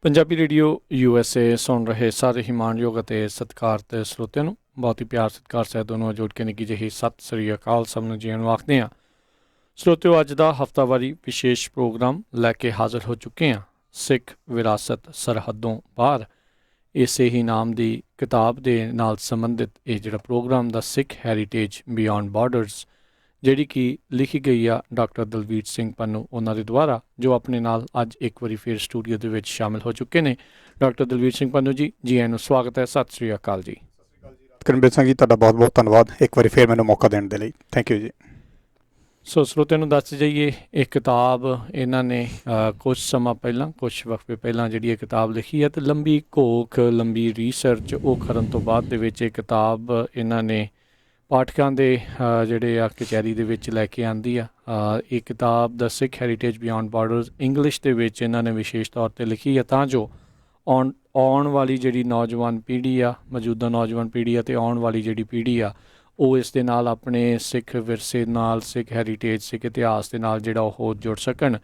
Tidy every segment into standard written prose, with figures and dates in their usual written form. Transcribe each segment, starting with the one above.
Punjabi radio USA ਸੁਣ ਰਹੇ ਸਾਰੇ ਹੀ ਮਾਣਯੋਗ ਅਤੇ ਸਤਿਕਾਰਤ ਸਰੋਤਿਆਂ ਨੂੰ ਬਹੁਤ ਹੀ ਪਿਆਰ ਸਤਿਕਾਰ ਸਹਿਤ ਨੂੰ ਜੋੜ ਕੇ ਨਿੱਕੀ ਜਿਹੀ ਸਤਿ ਸ੍ਰੀ ਅਕਾਲ ਸਭ ਨੂੰ ਜੀਣ ਨੂੰ ਆਖਦੇ ਹਾਂ। ਸਰੋਤਿਓ, ਅੱਜ ਦਾ ਹਫ਼ਤਾਵਾਰੀ ਵਿਸ਼ੇਸ਼ ਪ੍ਰੋਗਰਾਮ ਲੈ ਕੇ ਹਾਜ਼ਰ ਹੋ ਚੁੱਕੇ ਹਾਂ। ਸਿੱਖ ਵਿਰਾਸਤ ਸਰਹੱਦੋਂ ਬਾਹਰ ਇਸੇ ਹੀ ਨਾਮ ਦੀ ਕਿਤਾਬ ਦੇ ਨਾਲ ਸੰਬੰਧਿਤ ਇਹ ਜਿਹੜਾ ਪ੍ਰੋਗਰਾਮ ਦਾ ਸਿੱਖ ਹੈਰੀਟੇਜ ਬਿਯੋਂਡ ਬਾਰਡਰਸ, ਜਿਹੜੀ ਕਿ ਲਿਖੀ ਗਈ ਆ ਡਾਕਟਰ ਦਲਵੀਰ ਸਿੰਘ ਪੰਨੂ ਉਹਨਾਂ ਦੇ ਦੁਆਰਾ, ਜੋ ਆਪਣੇ ਨਾਲ ਅੱਜ ਇੱਕ ਵਾਰੀ ਫਿਰ ਸਟੂਡੀਓ ਦੇ ਵਿੱਚ ਸ਼ਾਮਿਲ ਹੋ ਚੁੱਕੇ ਨੇ। ਡਾਕਟਰ ਦਲਵੀਰ ਸਿੰਘ ਪੰਨੂ ਜੀ, ਜੀ ਆਇਆਂ ਨੂੰ ਸਵਾਗਤ ਹੈ। ਸਤਿ ਸ੍ਰੀ ਅਕਾਲ ਜੀ। ਕਰਨਵੀਰ ਸਿੰਘ ਜੀ, ਤੁਹਾਡਾ ਬਹੁਤ ਬਹੁਤ ਧੰਨਵਾਦ ਇੱਕ ਵਾਰੀ ਫਿਰ ਮੈਨੂੰ ਮੌਕਾ ਦੇਣ ਦੇ ਲਈ। ਥੈਂਕ ਯੂ ਜੀ। ਸੋ ਸਰੋਤਿਆਂ ਨੂੰ ਦੱਸ ਜਾਈਏ, ਇਹ ਕਿਤਾਬ ਇਹਨਾਂ ਨੇ ਕੁਛ ਸਮਾਂ ਪਹਿਲਾਂ, ਕੁਛ ਵਕਫੇ ਪਹਿਲਾਂ ਜਿਹੜੀ ਇਹ ਕਿਤਾਬ ਲਿਖੀ ਹੈ, ਅਤੇ ਲੰਬੀ ਘੋਖ, ਲੰਬੀ ਰੀਸਰਚ ਉਹ ਕਰਨ ਤੋਂ ਬਾਅਦ ਦੇ ਵਿੱਚ ਇਹ ਕਿਤਾਬ ਇਹਨਾਂ ਨੇ ਪਾਠਕਾਂ ਦੇ ਜਿਹੜੇ ਆ ਕਚਹਿਰੀ ਦੇ ਵਿੱਚ ਲੈ ਕੇ ਆਂਦੀ ਆ। ਇਹ ਕਿਤਾਬ ਦਾ ਸਿੱਖ ਹੈਰੀਟੇਜ ਬਿਯੋਂਡ ਬਾਰਡਰਸ ਇੰਗਲਿਸ਼ ਦੇ ਵਿੱਚ ਇਹਨਾਂ ਨੇ ਵਿਸ਼ੇਸ਼ ਤੌਰ 'ਤੇ ਲਿਖੀ ਆ, ਤਾਂ ਜੋ ਆਉਣ ਵਾਲੀ ਜਿਹੜੀ ਨੌਜਵਾਨ ਪੀੜ੍ਹੀ ਆ, ਮੌਜੂਦਾ ਨੌਜਵਾਨ ਪੀੜ੍ਹੀ ਆ ਅਤੇ ਆਉਣ ਵਾਲੀ ਜਿਹੜੀ ਪੀੜ੍ਹੀ ਆ, ਉਹ ਇਸ ਦੇ ਨਾਲ ਆਪਣੇ ਸਿੱਖ ਵਿਰਸੇ ਨਾਲ, ਸਿੱਖ ਹੈਰੀਟੇਜ, ਸਿੱਖ ਇਤਿਹਾਸ ਦੇ ਨਾਲ ਜਿਹੜਾ ਉਹ ਜੁੜ ਸਕਣ।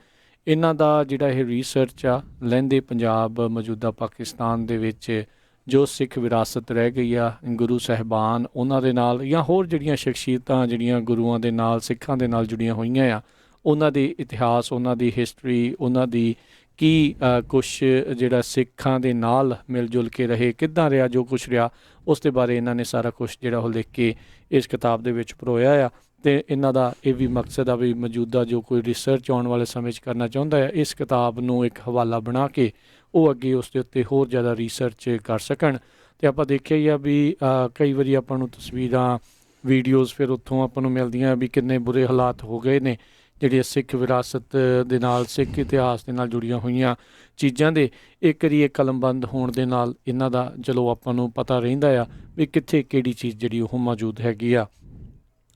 ਇਹਨਾਂ ਦਾ ਜਿਹੜਾ ਇਹ ਰੀਸਰਚ ਆ, ਲਹਿੰਦੇ ਪੰਜਾਬ, ਮੌਜੂਦਾ ਪਾਕਿਸਤਾਨ ਦੇ ਵਿੱਚ ਜੋ ਸਿੱਖ ਵਿਰਾਸਤ ਰਹਿ ਗਈ ਆ, ਗੁਰੂ ਸਾਹਿਬਾਨ ਉਹਨਾਂ ਦੇ ਨਾਲ, ਜਾਂ ਹੋਰ ਜਿਹੜੀਆਂ ਸ਼ਖਸੀਅਤਾਂ ਜਿਹੜੀਆਂ ਗੁਰੂਆਂ ਦੇ ਨਾਲ, ਸਿੱਖਾਂ ਦੇ ਨਾਲ ਜੁੜੀਆਂ ਹੋਈਆਂ ਆ, ਉਹਨਾਂ ਦੇ ਇਤਿਹਾਸ, ਉਹਨਾਂ ਦੀ ਹਿਸਟਰੀ, ਉਹਨਾਂ ਦੀ ਕੀ ਕੁਛ ਜਿਹੜਾ ਸਿੱਖਾਂ ਦੇ ਨਾਲ ਮਿਲ ਜੁਲ ਕੇ ਰਹੇ, ਕਿੱਦਾਂ ਰਿਹਾ, ਜੋ ਕੁਛ ਰਿਹਾ, ਉਸ ਦੇ ਬਾਰੇ ਇਹਨਾਂ ਨੇ ਸਾਰਾ ਕੁਛ ਜਿਹੜਾ ਉਹ ਲਿਖ ਕੇ ਇਸ ਕਿਤਾਬ ਦੇ ਵਿੱਚ ਪਰੋਇਆ ਆ। ਅਤੇ ਇਹਨਾਂ ਦਾ ਇਹ ਵੀ ਮਕਸਦ ਆ ਵੀ ਮੌਜੂਦਾ ਜੋ ਕੋਈ ਰਿਸਰਚ ਆਉਣ ਵਾਲੇ ਸਮੇਂ 'ਚ ਕਰਨਾ ਚਾਹੁੰਦਾ ਹੈ, ਇਸ ਕਿਤਾਬ ਨੂੰ ਇੱਕ ਹਵਾਲਾ ਬਣਾ ਕੇ ਉਹ ਅੱਗੇ ਉਸ ਦੇ ਉੱਤੇ ਹੋਰ ਜ਼ਿਆਦਾ ਰਿਸਰਚ ਕਰ ਸਕਣ। ਅਤੇ ਆਪਾਂ ਦੇਖਿਆ ਹੀ ਆ ਵੀ ਕਈ ਵਾਰੀ ਆਪਾਂ ਨੂੰ ਤਸਵੀਰਾਂ, ਵੀਡੀਓਜ਼ ਫਿਰ ਉੱਥੋਂ ਆਪਾਂ ਨੂੰ ਮਿਲਦੀਆਂ ਵੀ ਕਿੰਨੇ ਬੁਰੇ ਹਾਲਾਤ ਹੋ ਗਏ ਨੇ ਜਿਹੜੀਆਂ ਸਿੱਖ ਵਿਰਾਸਤ ਦੇ ਨਾਲ, ਸਿੱਖ ਇਤਿਹਾਸ ਦੇ ਨਾਲ ਜੁੜੀਆਂ ਹੋਈਆਂ ਚੀਜ਼ਾਂ ਦੇ। ਇੱਕ ਵਾਰੀ ਇਹ ਕਲਮਬੰਦ ਹੋਣ ਦੇ ਨਾਲ ਇਹਨਾਂ ਦਾ ਚਲੋ ਆਪਾਂ ਨੂੰ ਪਤਾ ਰਹਿੰਦਾ ਆ ਵੀ ਕਿੱਥੇ ਕਿਹੜੀ ਚੀਜ਼ ਜਿਹੜੀ ਉਹ ਮੌਜੂਦ ਹੈਗੀ ਆ।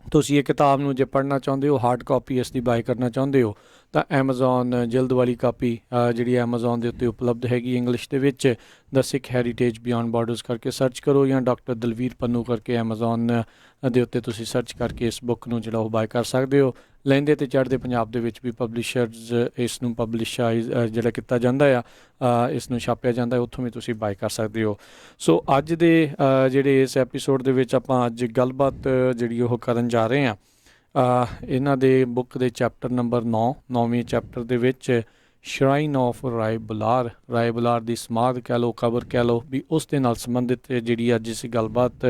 ਤੁਸੀਂ ਇਹ ਕਿਤਾਬ ਨੂੰ ਜੇ ਪੜ੍ਹਨਾ ਚਾਹੁੰਦੇ ਹੋ, ਹਾਰਡ ਕਾਪੀ ਇਸ ਦੀ ਬਾਏ ਕਰਨਾ ਚਾਹੁੰਦੇ ਹੋ, ਤਾਂ ਐਮਾਜ਼ੋਨ ਜਲਦ ਵਾਲੀ ਕਾਪੀ ਜਿਹੜੀ ਐਮਾਜ਼ੋਨ ਦੇ ਉੱਤੇ ਉਪਲਬਧ ਹੈਗੀ ਇੰਗਲਿਸ਼ ਦੇ ਵਿੱਚ, ਦ ਸਿੱਖ ਹੈਰੀਟੇਜ ਬਿਯੋਂਡ ਬਾਰਡਰਸ ਕਰਕੇ ਸਰਚ ਕਰੋ, ਜਾਂ ਡਾਕਟਰ ਦਲਵੀਰ ਪੰਨੂ ਕਰਕੇ ਐਮਾਜ਼ੋਨ ਦੇ ਉੱਤੇ ਤੁਸੀਂ ਸਰਚ ਕਰਕੇ ਇਸ ਬੁੱਕ ਨੂੰ ਜਿਹੜਾ ਉਹ ਬਾਏ ਕਰ ਸਕਦੇ ਹੋ। ਲਹਿੰਦੇ ਅਤੇ ਚੜ੍ਹਦੇ ਪੰਜਾਬ ਦੇ ਵਿੱਚ ਵੀ ਪਬਲਿਸ਼ਰਜ਼ ਇਸ ਨੂੰ ਪਬਲਿਸ਼ਾਈਜ਼ ਜਿਹੜਾ ਕੀਤਾ ਜਾਂਦਾ ਆ, ਇਸ ਨੂੰ ਛਾਪਿਆ ਜਾਂਦਾ, ਉੱਥੋਂ ਵੀ ਤੁਸੀਂ ਬਾਏ ਕਰ ਸਕਦੇ ਹੋ। ਸੋ ਅੱਜ ਦੇ ਜਿਹੜੇ ਇਸ ਐਪੀਸੋਡ ਦੇ ਵਿੱਚ ਆਪਾਂ ਅੱਜ ਗੱਲਬਾਤ ਜਿਹੜੀ ਉਹ ਕਰਨ ਜਾ ਰਹੇ ਹਾਂ ਇਹਨਾਂ ਦੇ ਬੁੱਕ ਦੇ ਚੈਪਟਰ ਨੰਬਰ 9ਵੇਂ ਚੈਪਟਰ ਦੇ ਵਿੱਚ ਸ਼ਰਾਈਨ ਆਫ ਰਾਏ ਬੁਲਾਰ, ਰਾਏ ਬੁਲਾਰ ਦੀ ਸਮਾਧ ਕਹਿ ਲਓ, ਕਬਰ ਕਹਿ ਲਓ, ਵੀ ਉਸ ਦੇ ਨਾਲ ਸੰਬੰਧਿਤ ਜਿਹੜੀ ਅੱਜ ਅਸੀਂ ਗੱਲਬਾਤ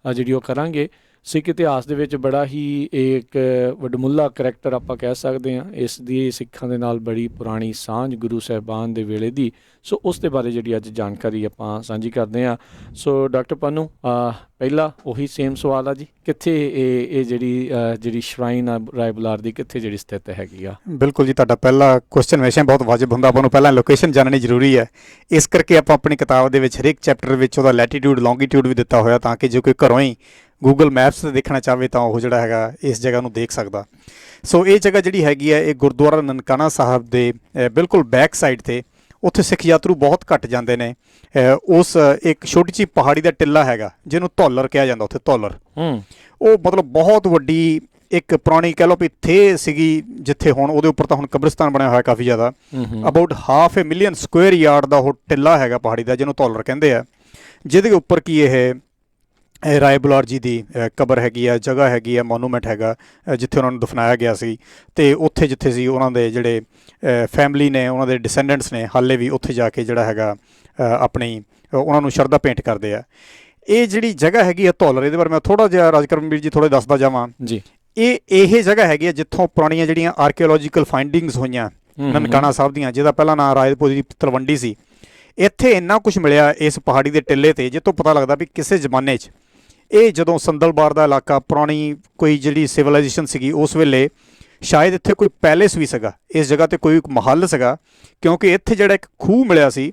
ਜਿਹੜੀ ਉਹ ਕਰਾਂਗੇ। ਸਿੱਖ ਇਤਿਹਾਸ ਦੇ ਵਿੱਚ ਬੜਾ ਹੀ ਇੱਕ ਵਡਮੁੱਲਾ ਕਰੈਕਟਰ ਆਪਾਂ ਕਹਿ ਸਕਦੇ ਹਾਂ, ਇਸ ਦੀ ਸਿੱਖਾਂ ਦੇ ਨਾਲ ਬੜੀ ਪੁਰਾਣੀ ਸਾਂਝ ਗੁਰੂ ਸਾਹਿਬਾਨ ਦੇ ਵੇਲੇ ਦੀ। ਸੋ ਉਸ ਦੇ ਬਾਰੇ ਜਿਹੜੀ ਅੱਜ ਜਾਣਕਾਰੀ ਆਪਾਂ ਸਾਂਝੀ ਕਰਦੇ ਹਾਂ। ਸੋ ਡਾਕਟਰ ਪੰਨੂ, ਪਹਿਲਾ ਉਹੀ ਸੇਮ ਸਵਾਲ ਆ ਜੀ, ਕਿੱਥੇ ਇਹ ਜਿਹੜੀ ਸ਼ਰਾਈਨ ਆ ਰਾਏ ਬੁਲਾਰ ਦੀ, ਕਿੱਥੇ ਜਿਹੜੀ ਸਥਿਤ ਹੈਗੀ ਆ? ਬਿਲਕੁਲ ਜੀ, ਤੁਹਾਡਾ ਪਹਿਲਾ ਕੁਐਸਚਨ ਹਮੇਸ਼ਾ ਬਹੁਤ ਵਾਜਬ ਹੁੰਦਾ। ਆਪਾਂ ਨੂੰ ਪਹਿਲਾਂ ਲੋਕੇਸ਼ਨ ਜਾਣਨੀ ਜ਼ਰੂਰੀ ਹੈ। ਇਸ ਕਰਕੇ ਆਪਾਂ ਆਪਣੀ ਕਿਤਾਬ ਦੇ ਵਿੱਚ ਹਰੇਕ ਚੈਪਟਰ ਵਿੱਚ ਉਹਦਾ ਲੈਟੀਟਿਊਡ, ਲੌਂਗੀਟਿਊਡ ਵੀ ਦਿੱਤਾ ਹੋਇਆ, ਤਾਂ ਕਿ ਜੇ ਕੋਈ ਘਰੋਂ ਹੀ ਗੂਗਲ ਮੈਪਸ 'ਤੇ ਦੇਖਣਾ ਚਾਹਵੇ ਤਾਂ ਉਹ ਜਿਹੜਾ ਹੈਗਾ ਇਸ ਜਗ੍ਹਾ ਨੂੰ ਦੇਖ ਸਕਦਾ। ਸੋ ਇਹ ਜਗ੍ਹਾ ਜਿਹੜੀ ਹੈਗੀ ਹੈ, ਇਹ ਗੁਰਦੁਆਰਾ ਨਨਕਾਣਾ ਸਾਹਿਬ ਦੇ ਬਿਲਕੁਲ ਬੈਕ ਸਾਈਡ 'ਤੇ, ਉੱਥੇ ਸਿੱਖ ਯਾਤਰੂ ਬਹੁਤ ਘੱਟ ਜਾਂਦੇ ਨੇ। ਉਸ ਇੱਕ ਛੋਟੀ ਜਿਹੀ ਪਹਾੜੀ ਦਾ ਟਿੱਲਾ ਹੈਗਾ ਜਿਹਨੂੰ ਧੌਲਰ ਕਿਹਾ ਜਾਂਦਾ, ਉੱਥੇ ਧੌਲਰ, ਉਹ ਮਤਲਬ ਬਹੁਤ ਵੱਡੀ ਇੱਕ ਪੁਰਾਣੀ ਕਹਿ ਲਓ ਵੀ ਥੇ ਸੀਗੀ, ਜਿੱਥੇ ਹੁਣ ਉਹਦੇ ਉੱਪਰ ਤਾਂ ਹੁਣ ਕਬਰਿਸਤਾਨ ਬਣਿਆ ਹੋਇਆ ਕਾਫੀ ਜ਼ਿਆਦਾ। ਅਬਾਊਟ 500,000 ਸਕੁਅਰ ਯਾਰਡ ਦਾ ਉਹ ਟਿੱਲਾ ਹੈਗਾ ਪਹਾੜੀ ਦਾ, ਜਿਹਨੂੰ ਧੌਲਰ ਕਹਿੰਦੇ ਆ, ਜਿਹਦੇ ਉੱਪਰ ਕੀ ਇਹ ਰਾਏ ਬੁਲਾਰ ਜੀ ਦੀ ਕਬਰ ਹੈਗੀ ਆ, ਜਗ੍ਹਾ ਹੈਗੀ ਆ, ਮੋਨੂਮੈਂਟ ਹੈਗਾ ਜਿੱਥੇ ਉਹਨਾਂ ਨੂੰ ਦਫਨਾਇਆ ਗਿਆ ਸੀ। ਅਤੇ ਉੱਥੇ ਜਿੱਥੇ ਸੀ ਉਹਨਾਂ ਦੇ ਜਿਹੜੇ ਫੈਮਿਲੀ ਨੇ, ਉਹਨਾਂ ਦੇ ਡਿਸੈਂਡੈਂਟਸ ਨੇ, ਹਾਲੇ ਵੀ ਉੱਥੇ ਜਾ ਕੇ ਜਿਹੜਾ ਹੈਗਾ ਆਪਣੀ ਉਹਨਾਂ ਨੂੰ ਸ਼ਰਧਾ ਭੇਂਟ ਕਰਦੇ ਆ। ਇਹ ਜਿਹੜੀ ਜਗ੍ਹਾ ਹੈਗੀ ਆ ਧੌਲਰ, ਇਹਦੇ ਬਾਰੇ ਮੈਂ ਥੋੜ੍ਹਾ ਜਿਹਾ ਰਾਜਕਰਮਵੀਰ ਜੀ ਥੋੜ੍ਹਾ ਦੱਸਦਾ ਜਾਵਾਂ ਜੀ। ਇਹ ਜਗ੍ਹਾ ਹੈਗੀ ਆ ਜਿੱਥੋਂ ਪੁਰਾਣੀਆਂ ਜਿਹੜੀਆਂ ਆਰਕੀਓਲੋਜੀਕਲ ਫਾਈਂਡਿੰਗਸ ਹੋਈਆਂ ਨਨਕਾਣਾ ਸਾਹਿਬ ਦੀਆਂ, ਜਿਹਦਾ ਪਹਿਲਾਂ ਨਾਂ ਰਾਏਪੁਰ ਦੀ ਤਲਵੰਡੀ ਸੀ। ਇੱਥੇ ਇੰਨਾ ਕੁਛ ਮਿਲਿਆ ਇਸ ਪਹਾੜੀ ਦੇ ਟਿੱਲੇ 'ਤੇ, ਜਿੱਥੋਂ ਪਤਾ ਲੱਗਦਾ ਵੀ ਕਿਸੇ ਜ਼ਮਾਨੇ 'ਚ ਇਹ ਜਦੋਂ ਸੰਦਲਬਾਰ ਦਾ ਇਲਾਕਾ, ਪੁਰਾਣੀ ਕੋਈ ਜਿਹੜੀ ਸਿਵਲਾਈਜੇਸ਼ਨ ਸੀਗੀ, ਉਸ ਵੇਲੇ ਸ਼ਾਇਦ ਇੱਥੇ ਕੋਈ ਪੈਲੇਸ ਵੀ ਸੀਗਾ, ਇਸ ਜਗ੍ਹਾ 'ਤੇ ਕੋਈ ਮਹੱਲ ਸੀਗਾ, ਕਿਉਂਕਿ ਇੱਥੇ ਜਿਹੜਾ ਇੱਕ ਖੂਹ ਮਿਲਿਆ ਸੀ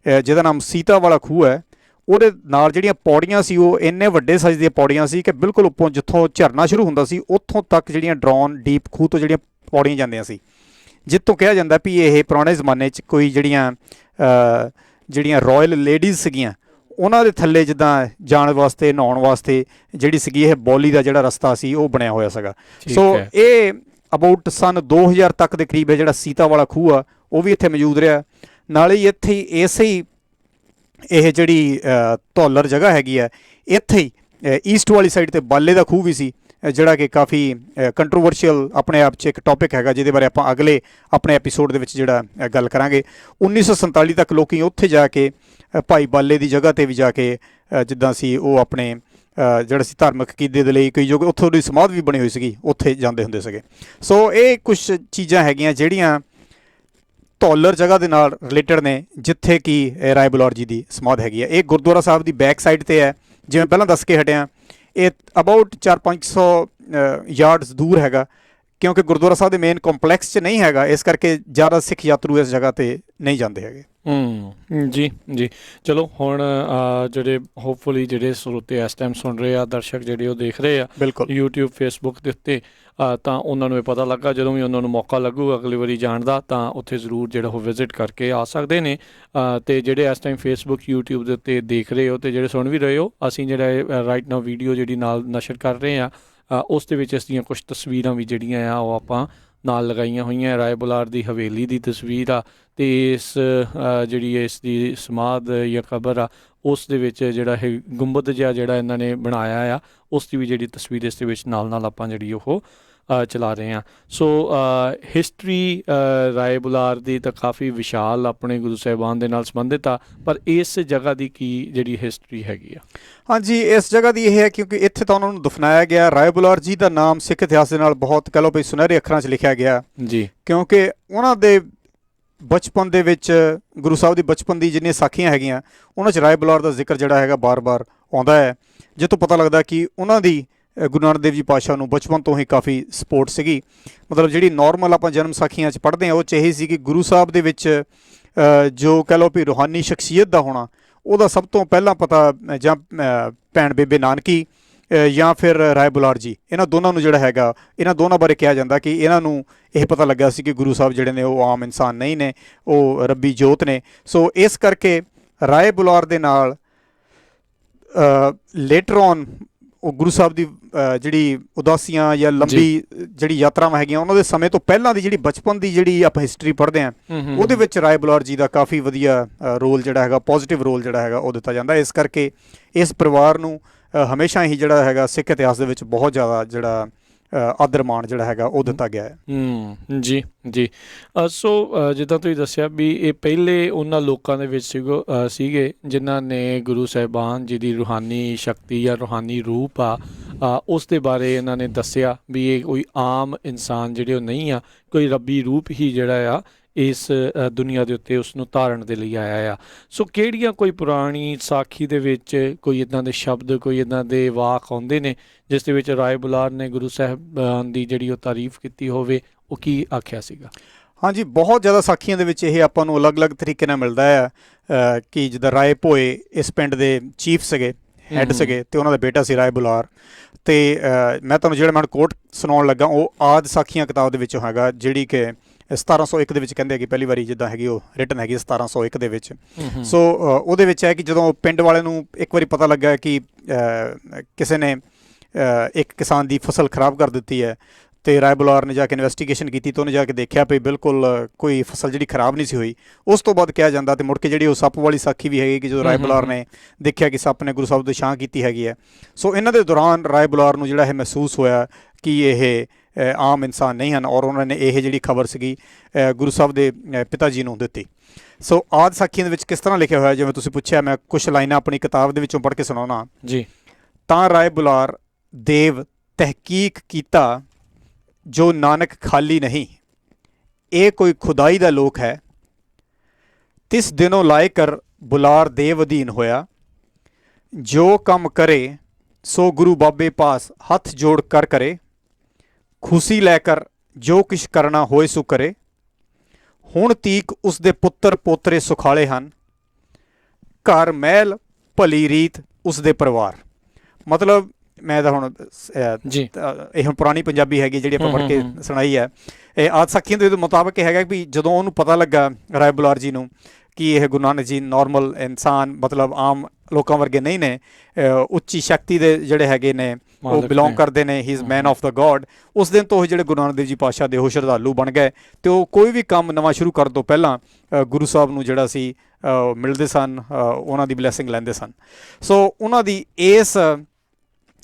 ਜਿਹਦਾ ਨਾਮ ਸੀਤਾ ਵਾਲਾ ਖੂਹ ਹੈ, ਉਹਦੇ ਨਾਲ ਜਿਹੜੀਆਂ ਪੌੜੀਆਂ ਸੀ ਉਹ ਇੰਨੇ ਵੱਡੇ ਸਾਈਜ਼ ਦੀਆਂ ਪੌੜੀਆਂ ਸੀ ਕਿ ਬਿਲਕੁਲ ਉੱਪਰੋਂ ਜਿੱਥੋਂ ਝਰਨਾ ਸ਼ੁਰੂ ਹੁੰਦਾ ਸੀ ਉੱਥੋਂ ਤੱਕ ਜਿਹੜੀਆਂ ਡਰਾਉਨ ਡੀਪ ਖੂਹ ਤੋਂ ਜਿਹੜੀਆਂ ਪੌੜੀਆਂ ਜਾਂਦੀਆਂ ਸੀ, ਜਿੱਥੋਂ ਕਿਹਾ ਜਾਂਦਾ ਵੀ ਇਹ ਪੁਰਾਣੇ ਜ਼ਮਾਨੇ 'ਚ ਕੋਈ ਜਿਹੜੀਆਂ ਰਾਇਲ ਲੇਡੀਜ਼ ਸੀਗੀਆਂ, ਉਹਨਾਂ ਦੇ ਥੱਲੇ ਜਿੱਦਾਂ ਜਾਣ ਵਾਸਤੇ, ਨਹਾਉਣ ਵਾਸਤੇ ਜਿਹੜੀ ਸੀਗੀ ਇਹ ਬੌਲੀ ਦਾ ਜਿਹੜਾ ਰਸਤਾ ਸੀ ਉਹ ਬਣਿਆ ਹੋਇਆ ਸੀਗਾ। ਸੋ ਇਹ ਅਬਾਊਟ ਸਨ 2000 ਤੱਕ ਦੇ ਕਰੀਬ ਹੈ ਜਿਹੜਾ ਸੀਤਾ ਵਾਲਾ ਖੂਹ ਆ ਉਹ ਵੀ ਇੱਥੇ ਮੌਜੂਦ ਰਿਹਾ। ਨਾਲੇ ਹੀ ਇੱਥੇ ਹੀ ਇਸੇ ਹੀ ਇਹ ਜਿਹੜੀ ਧੌਲਰ ਜਗ੍ਹਾ ਹੈਗੀ ਹੈ, ਇੱਥੇ ਹੀ ਈਸਟ ਵਾਲੀ ਸਾਈਡ ਤੇ ਬਾਲੇ ਦਾ ਖੂਹ ਵੀ ਸੀ, ਜਿਹੜਾ ਕਿ ਕਾਫੀ ਕੰਟਰੋਵਰਸ਼ੀਅਲ ਆਪਣੇ ਆਪ 'ਚ ਇੱਕ ਟੌਪਿਕ ਹੈਗਾ, ਜਿਹਦੇ ਬਾਰੇ ਆਪਾਂ ਅਗਲੇ ਆਪਣੇ ਐਪੀਸੋਡ ਦੇ ਵਿੱਚ ਜਿਹੜਾ ਗੱਲ ਕਰਾਂਗੇ। 1947 ਤੱਕ ਲੋਕੀ ਉੱਥੇ ਜਾ ਕੇ ਭਾਈ ਬਾਲੇ ਦੀ ਜਗ੍ਹਾ ਤੇ ਵੀ ਜਾ ਕੇ ਜਿੱਦਾਂ ਸੀ ਉਹ ਆਪਣੇ ਜਿਹੜਾ ਸੀ ਧਾਰਮਿਕ ਅਕੀਦੇ ਦੇ ਲਈ ਕਈ ਜੋ ਉੱਥੋਂ ਦੀ ਸਮਾਧ ਵੀ ਬਣੀ ਹੋਈ ਸੀਗੀ, ਉੱਥੇ ਜਾਂਦੇ ਹੁੰਦੇ ਸੀਗੇ। ਸੋ ਇਹ ਕੁਛ ਚੀਜ਼ਾਂ ਹੈਗੀਆਂ ਜਿਹੜੀਆਂ ਧੌਲਰ ਜਗ੍ਹਾ ਦੇ ਨਾਲ ਰਿਲੇਟਡ ਨੇ, ਜਿੱਥੇ ਕਿ ਰਾਏ ਬੁਲਾਰ ਜੀ ਦੀ ਸਮਾਧ ਹੈਗੀ ਹੈ। ਇਹ ਗੁਰਦੁਆਰਾ ਸਾਹਿਬ ਦੀ ਬੈਕ ਸਾਈਡ 'ਤੇ ਹੈ, ਜਿਵੇਂ ਪਹਿਲਾਂ ਦੱਸ ਕੇ ਹਟਿਆ। ਇਹ ਅਬਾਊਟ 400-500 ਯਾਰਡਸ ਦੂਰ ਹੈਗਾ, ਕਿਉਂਕਿ ਗੁਰਦੁਆਰਾ ਸਾਹਿਬ ਦੇ ਮੇਨ ਕੰਪਲੈਕਸ 'ਚ ਨਹੀਂ ਹੈਗਾ, ਇਸ ਕਰਕੇ ਜ਼ਿਆਦਾ ਸਿੱਖ ਯਾਤਰੂ ਇਸ ਜਗ੍ਹਾ 'ਤੇ ਨਹੀਂ ਜਾਂਦੇ ਹੈਗੇ। ਜੀ ਜੀ, ਚਲੋ ਹੁਣ ਜਿਹੜੇ ਹੋਪਫੁਲੀ ਜਿਹੜੇ ਸਰੋਤੇ ਇਸ ਟਾਈਮ ਸੁਣ ਰਹੇ ਆ, ਦਰਸ਼ਕ ਜਿਹੜੇ ਉਹ ਦੇਖ ਰਹੇ ਆ ਬਿਲਕੁਲ YouTube Facebook ਦੇ ਉੱਤੇ, ਤਾਂ ਉਹਨਾਂ ਨੂੰ ਇਹ ਪਤਾ ਲੱਗਾ, ਜਦੋਂ ਵੀ ਉਹਨਾਂ ਨੂੰ ਮੌਕਾ ਲੱਗੂਗਾ ਅਗਲੀ ਵਾਰੀ ਜਾਣ ਦਾ, ਤਾਂ ਉੱਥੇ ਜ਼ਰੂਰ ਜਿਹੜਾ ਉਹ ਵਿਜ਼ਿਟ ਕਰਕੇ ਆ ਸਕਦੇ ਨੇ। ਅਤੇ ਜਿਹੜੇ ਇਸ ਟਾਈਮ Facebook YouTube ਦੇ ਉੱਤੇ ਦੇਖ ਰਹੇ ਹੋ ਅਤੇ ਜਿਹੜੇ ਸੁਣ ਵੀ ਰਹੇ ਹੋ, ਅਸੀਂ ਜਿਹੜਾ ਰਾਈਟ ਨਾਓ ਵੀਡੀਓ ਜਿਹੜੀ ਨਾਲ ਨਸ਼ਰ ਕਰ ਰਹੇ ਹਾਂ, ਉਸ ਦੇ ਵਿੱਚ ਇਸ ਦੀਆਂ ਕੁਛ ਤਸਵੀਰਾਂ ਵੀ ਜਿਹੜੀਆਂ ਆ ਉਹ ਆਪਾਂ ਨਾਲ ਲਗਾਈਆਂ ਹੋਈਆਂ। ਰਾਏ ਬੁਲਾਰ ਦੀ ਹਵੇਲੀ ਦੀ ਤਸਵੀਰ ਆ, ਅਤੇ ਇਸ ਜਿਹੜੀ ਇਸ ਦੀ ਸਮਾਧ ਜਾਂ ਕਬਰ ਆ, ਉਸ ਦੇ ਵਿੱਚ ਜਿਹੜਾ ਇਹ ਗੁੰਬਦ ਜਿਹਾ ਜਿਹੜਾ ਇਹਨਾਂ ਨੇ ਬਣਾਇਆ ਆ, ਉਸ ਦੀ ਵੀ ਜਿਹੜੀ ਤਸਵੀਰ ਇਸ ਦੇ ਵਿੱਚ ਨਾਲ ਆਪਾਂ ਜਿਹੜੀ ਉਹ ਚਲਾ ਰਹੇ ਹਾਂ। ਸੋ ਹਿਸਟਰੀ ਰਾਏ ਬੁਲਾਰ ਦੀ ਤਾਂ ਕਾਫੀ ਵਿਸ਼ਾਲ ਆਪਣੇ ਗੁਰੂ ਸਾਹਿਬਾਨ ਦੇ ਨਾਲ ਸੰਬੰਧਿਤ ਆ, ਪਰ ਇਸ ਜਗ੍ਹਾ ਦੀ ਕੀ ਜਿਹੜੀ ਹਿਸਟਰੀ ਹੈਗੀ ਆ? ਹਾਂਜੀ, ਇਸ ਜਗ੍ਹਾ ਦੀ ਇਹ ਹੈ ਕਿਉਂਕਿ ਇੱਥੇ ਤਾਂ ਉਹਨਾਂ ਨੂੰ ਦਫਨਾਇਆ ਗਿਆ। ਰਾਏ ਬੁਲਾਰ ਜੀ ਦਾ ਨਾਮ ਸਿੱਖ ਇਤਿਹਾਸ ਦੇ ਨਾਲ ਬਹੁਤ ਕਹਿ ਲਓ ਵੀ ਸੁਨਹਿਰੇ ਅੱਖਰਾਂ 'ਚ ਲਿਖਿਆ ਗਿਆ ਜੀ, ਕਿਉਂਕਿ ਉਹਨਾਂ ਦੇ ਬਚਪਨ ਦੇ ਵਿੱਚ ਗੁਰੂ ਸਾਹਿਬ ਦੀ ਬਚਪਨ ਦੀ ਜਿੰਨੀਆਂ ਸਾਖੀਆਂ ਹੈਗੀਆਂ, ਉਹਨਾਂ 'ਚ ਰਾਏ ਬੁਲਾਰ ਦਾ ਜ਼ਿਕਰ ਜਿਹੜਾ ਹੈਗਾ ਬਾਰ-ਬਾਰ ਆਉਂਦਾ ਹੈ, ਜਿੱਥੋਂ ਪਤਾ ਲੱਗਦਾ ਕਿ ਉਹਨਾਂ ਦੀ ਗੁਰੂ ਨਾਨਕ ਦੇਵ ਜੀ ਪਾਤਸ਼ਾਹ ਨੂੰ ਬਚਪਨ ਤੋਂ ਹੀ ਕਾਫੀ ਸਪੋਰਟ ਸੀਗੀ। ਮਤਲਬ ਜਿਹੜੀ ਨੋਰਮਲ ਆਪਾਂ ਜਨਮ ਸਾਖੀਆਂ 'ਚ ਪੜ੍ਹਦੇ ਹਾਂ, ਉਹ 'ਚ ਇਹੀ ਸੀ ਕਿ ਗੁਰੂ ਸਾਹਿਬ ਦੇ ਵਿੱਚ ਜੋ ਕਹਿ ਲਓ ਵੀ ਰੂਹਾਨੀ ਸ਼ਖਸੀਅਤ ਦਾ ਹੋਣਾ, ਉਹਦਾ ਸਭ ਤੋਂ ਪਹਿਲਾਂ ਪਤਾ ਜਾਂ ਭੈਣ ਬੇਬੇ ਨਾਨਕੀ ਜਾਂ ਫਿਰ ਰਾਏ ਬੁਲਾਰ ਜੀ, ਇਹਨਾਂ ਦੋਨਾਂ ਨੂੰ ਜਿਹੜਾ ਹੈਗਾ, ਇਹਨਾਂ ਦੋਨਾਂ ਬਾਰੇ ਕਿਹਾ ਜਾਂਦਾ ਕਿ ਇਹਨਾਂ ਨੂੰ ਇਹ ਪਤਾ ਲੱਗਾ ਸੀ ਕਿ ਗੁਰੂ ਸਾਹਿਬ ਜਿਹੜੇ ਨੇ ਉਹ ਆਮ ਇਨਸਾਨ ਨਹੀਂ ਨੇ, ਉਹ ਰੱਬੀ ਜੋਤ ਨੇ। ਸੋ ਇਸ ਕਰਕੇ ਰਾਏ ਬੁਲਾਰ ਦੇ ਨਾਲ ਲੇਟਰ ਔਨ ਉਹ ਗੁਰੂ ਸਾਹਿਬ ਦੀ ਜਿਹੜੀ ਉਦਾਸੀਆਂ ਜਾਂ ਲੰਬੀ ਜਿਹੜੀ ਯਾਤਰਾਵਾਂ ਹੈਗੀਆਂ, ਉਹਨਾਂ ਦੇ ਸਮੇਂ ਤੋਂ ਪਹਿਲਾਂ ਦੀ ਜਿਹੜੀ ਬਚਪਨ ਦੀ ਜਿਹੜੀ ਆਪਾਂ ਹਿਸਟਰੀ ਪੜ੍ਹਦੇ ਹਾਂ, ਉਹਦੇ ਵਿੱਚ ਰਾਏ ਬੁਲਾਰ ਜੀ ਦਾ ਕਾਫੀ ਵਧੀਆ ਰੋਲ ਜਿਹੜਾ ਹੈਗਾ, ਪੋਜ਼ੀਟਿਵ ਰੋਲ ਜਿਹੜਾ ਹੈਗਾ ਉਹ ਦਿੱਤਾ ਜਾਂਦਾ। ਇਸ ਕਰਕੇ ਇਸ ਪਰਿਵਾਰ ਨੂੰ ਹਮੇਸ਼ਾ ਹੀ ਜਿਹੜਾ ਹੈਗਾ ਸਿੱਖ ਇਤਿਹਾਸ ਦੇ ਵਿੱਚ ਬਹੁਤ ਜ਼ਿਆਦਾ ਜਿਹੜਾ ਆਦਰ ਮਾਣ ਜਿਹੜਾ ਹੈਗਾ ਉਹ ਦਿੱਤਾ ਗਿਆ ਹੈ। ਜੀ ਜੀ, ਸੋ ਜਿੱਦਾਂ ਤੁਸੀਂ ਦੱਸਿਆ ਵੀ ਇਹ ਪਹਿਲੇ ਉਹਨਾਂ ਲੋਕਾਂ ਦੇ ਵਿੱਚ ਸੀਗੇ ਜਿਨ੍ਹਾਂ ਨੇ ਗੁਰੂ ਸਾਹਿਬਾਨ ਜੀ ਦੀ ਰੂਹਾਨੀ ਸ਼ਕਤੀ ਜਾਂ ਰੂਹਾਨੀ ਰੂਪ ਆ, ਉਸ ਦੇ ਬਾਰੇ ਇਹਨਾਂ ਨੇ ਦੱਸਿਆ ਵੀ ਇਹ ਕੋਈ ਆਮ ਇਨਸਾਨ ਜਿਹੜੇ ਉਹ ਨਹੀਂ ਆ, ਕੋਈ ਰੱਬੀ ਰੂਪ ਹੀ ਜਿਹੜਾ ਆ ਇਸ ਦੁਨੀਆ ਦੇ ਉੱਤੇ ਉਸ ਨੂੰ ਧਾਰਨ ਦੇ ਲਈ ਆਇਆ ਆ। ਸੋ ਕਿਹੜੀਆਂ ਕੋਈ ਪੁਰਾਣੀ ਸਾਖੀ ਦੇ ਵਿੱਚ ਕੋਈ ਇੱਦਾਂ ਦੇ ਸ਼ਬਦ, ਕੋਈ ਇੱਦਾਂ ਦੇ ਵਾਕ ਆਉਂਦੇ ਨੇ ਜਿਸ ਦੇ ਵਿੱਚ ਰਾਏ ਬੁਲਾਰ ਨੇ ਗੁਰੂ ਸਾਹਿਬਾਨ ਦੀ ਜਿਹੜੀ ਉਹ ਤਾਰੀਫ ਕੀਤੀ ਹੋਵੇ, ਉਹ ਕੀ ਆਖਿਆ ਸੀਗਾ? ਹਾਂਜੀ, ਬਹੁਤ ਜ਼ਿਆਦਾ ਸਾਖੀਆਂ ਦੇ ਵਿੱਚ ਇਹ ਆਪਾਂ ਨੂੰ ਅਲੱਗ-ਅਲੱਗ ਤਰੀਕੇ ਨਾਲ ਮਿਲਦਾ ਹੈ ਕਿ ਜਿੱਦਾਂ ਰਾਏ ਭੋਏ ਇਸ ਪਿੰਡ ਦੇ ਚੀਫ ਸੀਗੇ, ਹੈੱਡ ਸੀਗੇ, ਅਤੇ ਉਹਨਾਂ ਦਾ ਬੇਟਾ ਸੀ ਰਾਏ ਬੁਲਾਰ। ਅਤੇ ਮੈਂ ਤੁਹਾਨੂੰ ਜਿਹੜਾ ਮੈਨੂੰ ਕੋਟ ਸੁਣਾਉਣ ਲੱਗਾ ਉਹ ਆਦ ਸਾਖੀਆਂ ਕਿਤਾਬ ਦੇ ਵਿੱਚੋਂ ਹੈਗਾ, ਜਿਹੜੀ ਕਿ 1701 ਦੇ ਵਿੱਚ ਕਹਿੰਦੇ ਕਿ ਪਹਿਲੀ ਵਾਰੀ ਜਿੱਦਾਂ ਹੈਗੀ ਉਹ ਰਿਟਨ ਹੈਗੀ 1701 ਦੇ ਵਿੱਚ। ਸੋ ਉਹਦੇ ਵਿੱਚ ਹੈ ਕਿ ਜਦੋਂ ਪਿੰਡ ਵਾਲੇ ਨੂੰ ਇੱਕ ਵਾਰੀ ਪਤਾ ਲੱਗਾ ਕਿ ਕਿਸੇ ਨੇ ਇੱਕ ਕਿਸਾਨ ਦੀ ਫਸਲ ਖਰਾਬ ਕਰ ਦਿੱਤੀ ਹੈ, ਅਤੇ ਰਾਏ ਬੁਲਾਰ ਨੇ ਜਾ ਕੇ ਇਨਵੈਸਟੀਗੇਸ਼ਨ ਕੀਤੀ, ਤਾਂ ਉਹਨੇ ਜਾ ਕੇ ਦੇਖਿਆ ਵੀ ਬਿਲਕੁਲ ਕੋਈ ਫਸਲ ਜਿਹੜੀ ਖਰਾਬ ਨਹੀਂ ਸੀ ਹੋਈ। ਉਸ ਤੋਂ ਬਾਅਦ ਕਿਹਾ ਜਾਂਦਾ, ਅਤੇ ਮੁੜ ਕੇ ਜਿਹੜੀ ਉਹ ਸੱਪ ਵਾਲੀ ਸਾਖੀ ਵੀ ਹੈਗੀ ਕਿ ਜਦੋਂ ਰਾਏ ਬੁਲਾਰ ਨੇ ਦੇਖਿਆ ਕਿ ਸੱਪ ਨੇ ਗੁਰੂ ਸਾਹਿਬ ਦੀ ਛਾਂ ਕੀਤੀ ਹੈਗੀ ਹੈ। ਸੋ ਇਹਨਾਂ ਦੇ ਦੌਰਾਨ ਰਾਏ ਬੁਲਾਰ ਨੂੰ ਜਿਹੜਾ ਇਹ ਮਹਿਸੂਸ ਹੋਇਆ ਕਿ ਇਹ ਆਮ ਇਨਸਾਨ ਨਹੀਂ ਹਨ, ਔਰ ਉਹਨਾਂ ਨੇ ਇਹ ਜਿਹੜੀ ਖਬਰ ਸੀਗੀ ਗੁਰੂ ਸਾਹਿਬ ਦੇ ਪਿਤਾ ਜੀ ਨੂੰ ਦਿੱਤੀ। ਸੋ ਆਦ ਸਾਖੀਆਂ ਦੇ ਵਿੱਚ ਕਿਸ ਤਰ੍ਹਾਂ ਲਿਖਿਆ ਹੋਇਆ, ਜਿਵੇਂ ਤੁਸੀਂ ਪੁੱਛਿਆ, ਮੈਂ ਕੁਛ ਲਾਈਨਾਂ ਆਪਣੀ ਕਿਤਾਬ ਦੇ ਵਿੱਚੋਂ ਪੜ੍ਹ ਕੇ ਸੁਣਾਉਣਾ ਜੀ। ਤਾਂ ਰਾਏ ਬੁਲਾਰ ਦੇਵ ਤਹਿਕੀਕ ਕੀਤਾ ਜੋ ਨਾਨਕ ਖਾਲੀ ਨਹੀਂ, ਇਹ ਕੋਈ ਖੁਦਾਈ ਦਾ ਲੋਕ ਹੈ। ਤਿਸ ਦਿਨੋਂ ਲਾਇ ਕਰ ਬੁਲਾਰ ਦੇਵ ਅਧੀਨ ਹੋਇਆ, ਜੋ ਕੰਮ ਕਰੇ ਸੋ ਗੁਰੂ ਬਾਬੇ ਪਾਸ ਹੱਥ ਜੋੜ ਕਰ ਕਰੇ। ਖੁਸ਼ੀ ਲੈ ਕਰ ਜੋ ਕੁਛ ਕਰਨਾ ਹੋਏ ਸੋ ਕਰੇ। ਹੁਣ ਤੀਕ ਉਸ ਦੇ ਪੁੱਤਰ ਪੋਤਰੇ ਸੁਖਾਲੇ ਹਨ, ਘਰ ਮਹਿਲ ਭਲੀ ਰੀਤ ਉਸ ਦੇ ਪਰਿਵਾਰ। ਮਤਲਬ ਮੈਂ ਤਾਂ ਹੁਣ ਇਹ ਹੁਣ ਪੁਰਾਣੀ ਪੰਜਾਬੀ ਹੈਗੀ ਜਿਹੜੀ ਆਪਾਂ ਪੜ੍ਹ ਕੇ ਸੁਣਾਈ ਹੈ। ਇਹ ਆਦ ਸਾਖੀਆਂ ਦੇ ਮੁਤਾਬਕ ਇਹ ਹੈਗਾ ਵੀ ਜਦੋਂ ਉਹਨੂੰ ਪਤਾ ਲੱਗਾ ਰਾਏ ਬੁਲਾਰ ਜੀ ਨੂੰ ਕਿ ਇਹ ਗੁਰੂ ਨਾਨਕ ਜੀ ਨਾਰਮਲ ਇਨਸਾਨ, ਮਤਲਬ ਆਮ ਲੋਕਾਂ ਵਰਗੇ ਨਹੀਂ ਨੇ, ਉੱਚੀ ਸ਼ਕਤੀ ਦੇ ਜਿਹੜੇ ਹੈਗੇ ਨੇ ਉਹ ਮਾਲਕ ਬਿਲੋਂਗ ਨੇ। ਕਰਦੇ ਨੇ, ਹੀ is man of the God. ਉਸ ਦਿਨ ਤੋਂ ਉਹ ਜਿਹੜੇ ਗੁਰੂ ਨਾਨਕ ਦੇਵ ਜੀ ਪਾਤਸ਼ਾਹ ਦੇ ਉਹ ਸ਼ਰਧਾਲੂ ਬਣ ਗਏ ਤੇ ਉਹ ਕੋਈ ਵੀ ਕੰਮ ਨਵਾਂ ਸ਼ੁਰੂ ਕਰਨ ਤੋਂ ਪਹਿਲਾਂ ਗੁਰੂ ਸਾਹਿਬ ਨੂੰ ਜਿਹੜਾ ਸੀ ਮਿਲਦੇ ਸਨ, ਉਹਨਾਂ ਦੀ ਬਲੈਸਿੰਗ ਲੈਂਦੇ ਸਨ। ਸੋ ਉਹਨਾਂ ਦੀ ਇਸ